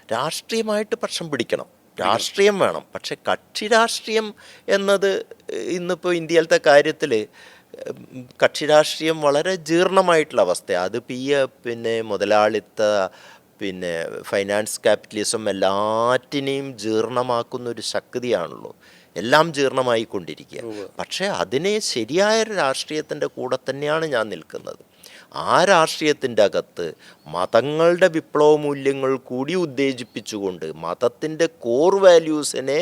രാഷ്ട്രീയമായിട്ട് പക്ഷം പിടിക്കണം, രാഷ്ട്രീയം വേണം. പക്ഷെ കക്ഷി രാഷ്ട്രീയം എന്നത് ഇന്നിപ്പോൾ ഇന്ത്യയിലത്തെ കാര്യത്തിൽ കക്ഷി രാഷ്ട്രീയം വളരെ ജീർണമായിട്ടുള്ള അവസ്ഥയാണ്. അത് മുതലാളിത്ത ഫൈനാൻസ് ക്യാപിറ്റലിസം എല്ലാറ്റിനെയും ജീർണമാക്കുന്ന ഒരു ശക്തിയാണല്ലോ. എല്ലാം ജീർണമായിക്കൊണ്ടിരിക്കുക. പക്ഷേ അതിനെ ശരിയായ രാഷ്ട്രീയത്തിൻ്റെ കൂടെ തന്നെയാണ് ഞാൻ നിൽക്കുന്നത്. ആ രാഷ്ട്രീയത്തിൻ്റെ അകത്ത് മതങ്ങളുടെ വിപ്ലവ മൂല്യങ്ങൾ കൂടി ഉത്തേജിപ്പിച്ചുകൊണ്ട് മതത്തിൻ്റെ കോർ വാല്യൂസിനെ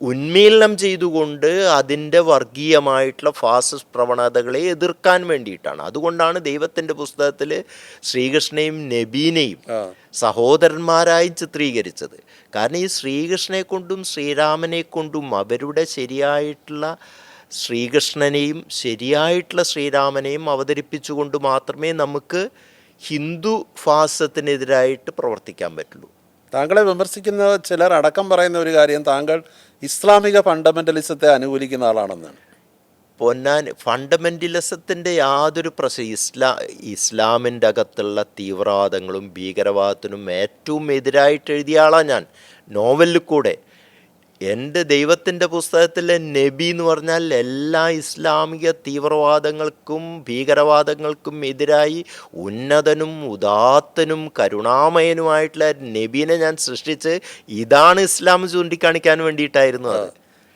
ഉന്മീലനം ചെയ്തുകൊണ്ട് അതിൻ്റെ വർഗീയമായിട്ടുള്ള ഫാസിസ്റ്റ് പ്രവണതകളെ എതിർക്കാൻ വേണ്ടിയിട്ടാണ്. അതുകൊണ്ടാണ് ദൈവത്തിൻ്റെ പുസ്തകത്തിൽ ശ്രീകൃഷ്ണനെയും നബീനെയും സഹോദരന്മാരായി ചിത്രീകരിച്ചത്. കാരണം ഈ ശ്രീകൃഷ്ണനെ കൊണ്ടും ശ്രീരാമനെ കൊണ്ടും അവരുടെ ശരിയായിട്ടുള്ള ശ്രീകൃഷ്ണനെയും ശരിയായിട്ടുള്ള ശ്രീരാമനെയും അവതരിപ്പിച്ചുകൊണ്ട് മാത്രമേ നമുക്ക് ഹിന്ദു ഫാസിസത്തിനെതിരായിട്ട് പ്രവർത്തിക്കാൻ പറ്റുള്ളൂ. താങ്കളെ വിമർശിക്കുന്ന ചിലർ അടക്കം പറയുന്ന ഒരു കാര്യം, താങ്കൾ ഇസ്ലാമിക ഫണ്ടമെൻ്റലിസത്തെ അനുകൂലിക്കുന്ന ആളാണെന്നാണ്. ഫണ്ടമെൻ്റലിസത്തിൻ്റെ യാതൊരു ഇസ്ലാമിൻ്റെ അകത്തുള്ള തീവ്രവാദങ്ങളും ഭീകരവാദത്തിനും ഏറ്റവും എതിരായിട്ട് എഴുതിയ ആളാണ് ഞാൻ നോവലിൽ കൂടെ. എൻ്റെ ദൈവത്തിൻ്റെ പുസ്തകത്തിലെ നബി എന്ന് പറഞ്ഞാൽ എല്ലാ ഇസ്ലാമിക തീവ്രവാദങ്ങൾക്കും ഭീകരവാദങ്ങൾക്കും എതിരായി ഉന്നതനും ഉദാത്തനും കരുണാമയനുമായിട്ടുള്ള നബീനെ ഞാൻ സൃഷ്ടിച്ച് ഇതാണ് ഇസ്ലാം ചൂണ്ടിക്കാണിക്കാൻ വേണ്ടിയിട്ടായിരുന്നു അത്.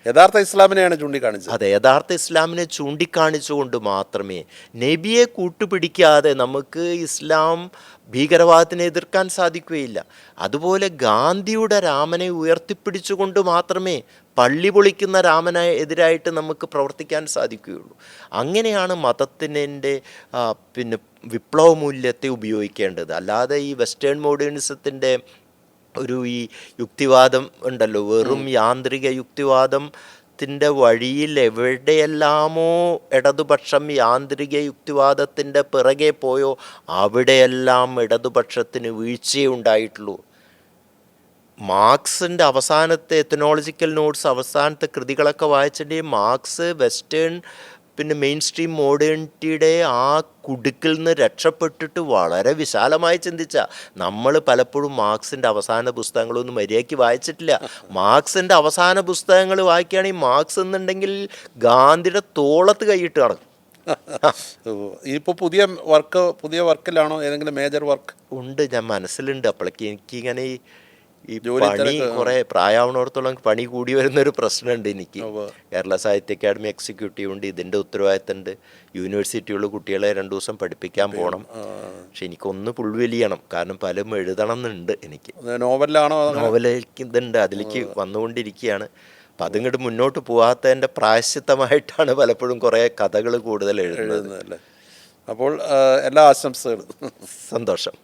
യഥാർത്ഥ ഇസ്ലാമിനെയാണ് ചൂണ്ടിക്കാണിച്ചത്. അതെ, യഥാർത്ഥ ഇസ്ലാമിനെ ചൂണ്ടിക്കാണിച്ചുകൊണ്ട് മാത്രമേ, നബിയെ കൂട്ടുപിടിക്കാതെ നമുക്ക് ഇസ്ലാം ഭീകരവാദത്തിനെ എതിർക്കാൻ സാധിക്കുകയില്ല. അതുപോലെ ഗാന്ധിയുടെ രാമനെ ഉയർത്തിപ്പിടിച്ചുകൊണ്ട് മാത്രമേ പള്ളി പൊളിക്കുന്ന രാമനെ എതിരായിട്ട് നമുക്ക് പ്രവർത്തിക്കാൻ സാധിക്കുകയുള്ളൂ. അങ്ങനെയാണ് മതത്തിൻ്റെ പിന്നെ വിപ്ലവ മൂല്യത്തെ ഉപയോഗിക്കേണ്ടത്. അല്ലാതെ ഈ വെസ്റ്റേൺ മോഡേണിസത്തിൻ്റെ ഈ യുക്തിവാദം ഉണ്ടല്ലോ, വെറും യാന്ത്രിക യുക്തിവാദത്തിൻ്റെ വഴിയിൽ എവിടെയെല്ലാമോ ഇടതുപക്ഷം യാന്ത്രിക യുക്തിവാദത്തിൻ്റെ പിറകെ പോയോ അവിടെയെല്ലാം ഇടതുപക്ഷത്തിന് വീഴ്ചയേ ഉണ്ടായിട്ടുള്ളൂ. മാർക്സിൻ്റെ അവസാനത്തെ എത്തനോളജിക്കൽ നോട്ട്സ്, അവസാനത്തെ കൃതികളൊക്കെ വായിച്ചിട്ടുണ്ടെങ്കിൽ മാർക്സ് വെസ്റ്റേൺ മെയിൻ സ്ട്രീം മോഡേണിറ്റിയുടെ ആ കുടുക്കിൽ നിന്ന് രക്ഷപ്പെട്ടിട്ട് വളരെ വിശാലമായി ചിന്തിച്ച നമ്മൾ പലപ്പോഴും മാർക്സിൻ്റെ അവസാന പുസ്തകങ്ങളൊന്നും മര്യാദയ്ക്ക് വായിച്ചിട്ടില്ല. മാർക്സിൻ്റെ അവസാന പുസ്തകങ്ങൾ വായിക്കുകയാണെങ്കിൽ മാർക്സ് എന്നുണ്ടെങ്കിൽ ഗാന്ധിയുടെ തോളത്ത് കൈയിട്ട് നടക്കും. ഇപ്പോൾ പുതിയ വർക്കിലാണോ? ഏതെങ്കിലും മേജർ വർക്ക് ഉണ്ട്, ഞാൻ മനസ്സിലുണ്ട്. അപ്പോഴേക്ക് എനിക്കിങ്ങനെ ഈ പണി കുറെ പ്രായമാവണോടത്തോളം പണി കൂടി വരുന്നൊരു പ്രശ്നമുണ്ട് എനിക്ക്. കേരള സാഹിത്യ അക്കാദമി എക്സിക്യൂട്ടീവ് ഉണ്ട്, ഇതിൻ്റെ ഉത്തരവാദിത്തമുണ്ട്. യൂണിവേഴ്സിറ്റിയുള്ള കുട്ടികളെ 2 ദിവസം പഠിപ്പിക്കാൻ പോകണം. പക്ഷെ എനിക്കൊന്ന് പുൾവലിയണം, കാരണം പലതും എഴുതണം എന്നുണ്ട് എനിക്ക്. നോവലേക്ക് ഇതുണ്ട്, അതിലേക്ക് വന്നുകൊണ്ടിരിക്കുകയാണ്. അപ്പം അതിങ്ങോട്ട് മുന്നോട്ട് പോകാത്തതിൻ്റെ പ്രായശ്ചിത്തമായിട്ടാണ് പലപ്പോഴും കുറേ കഥകൾ കൂടുതൽ എഴുതുന്നത്. അപ്പോൾ എല്ലാ ആശംസകളും. സന്തോഷം.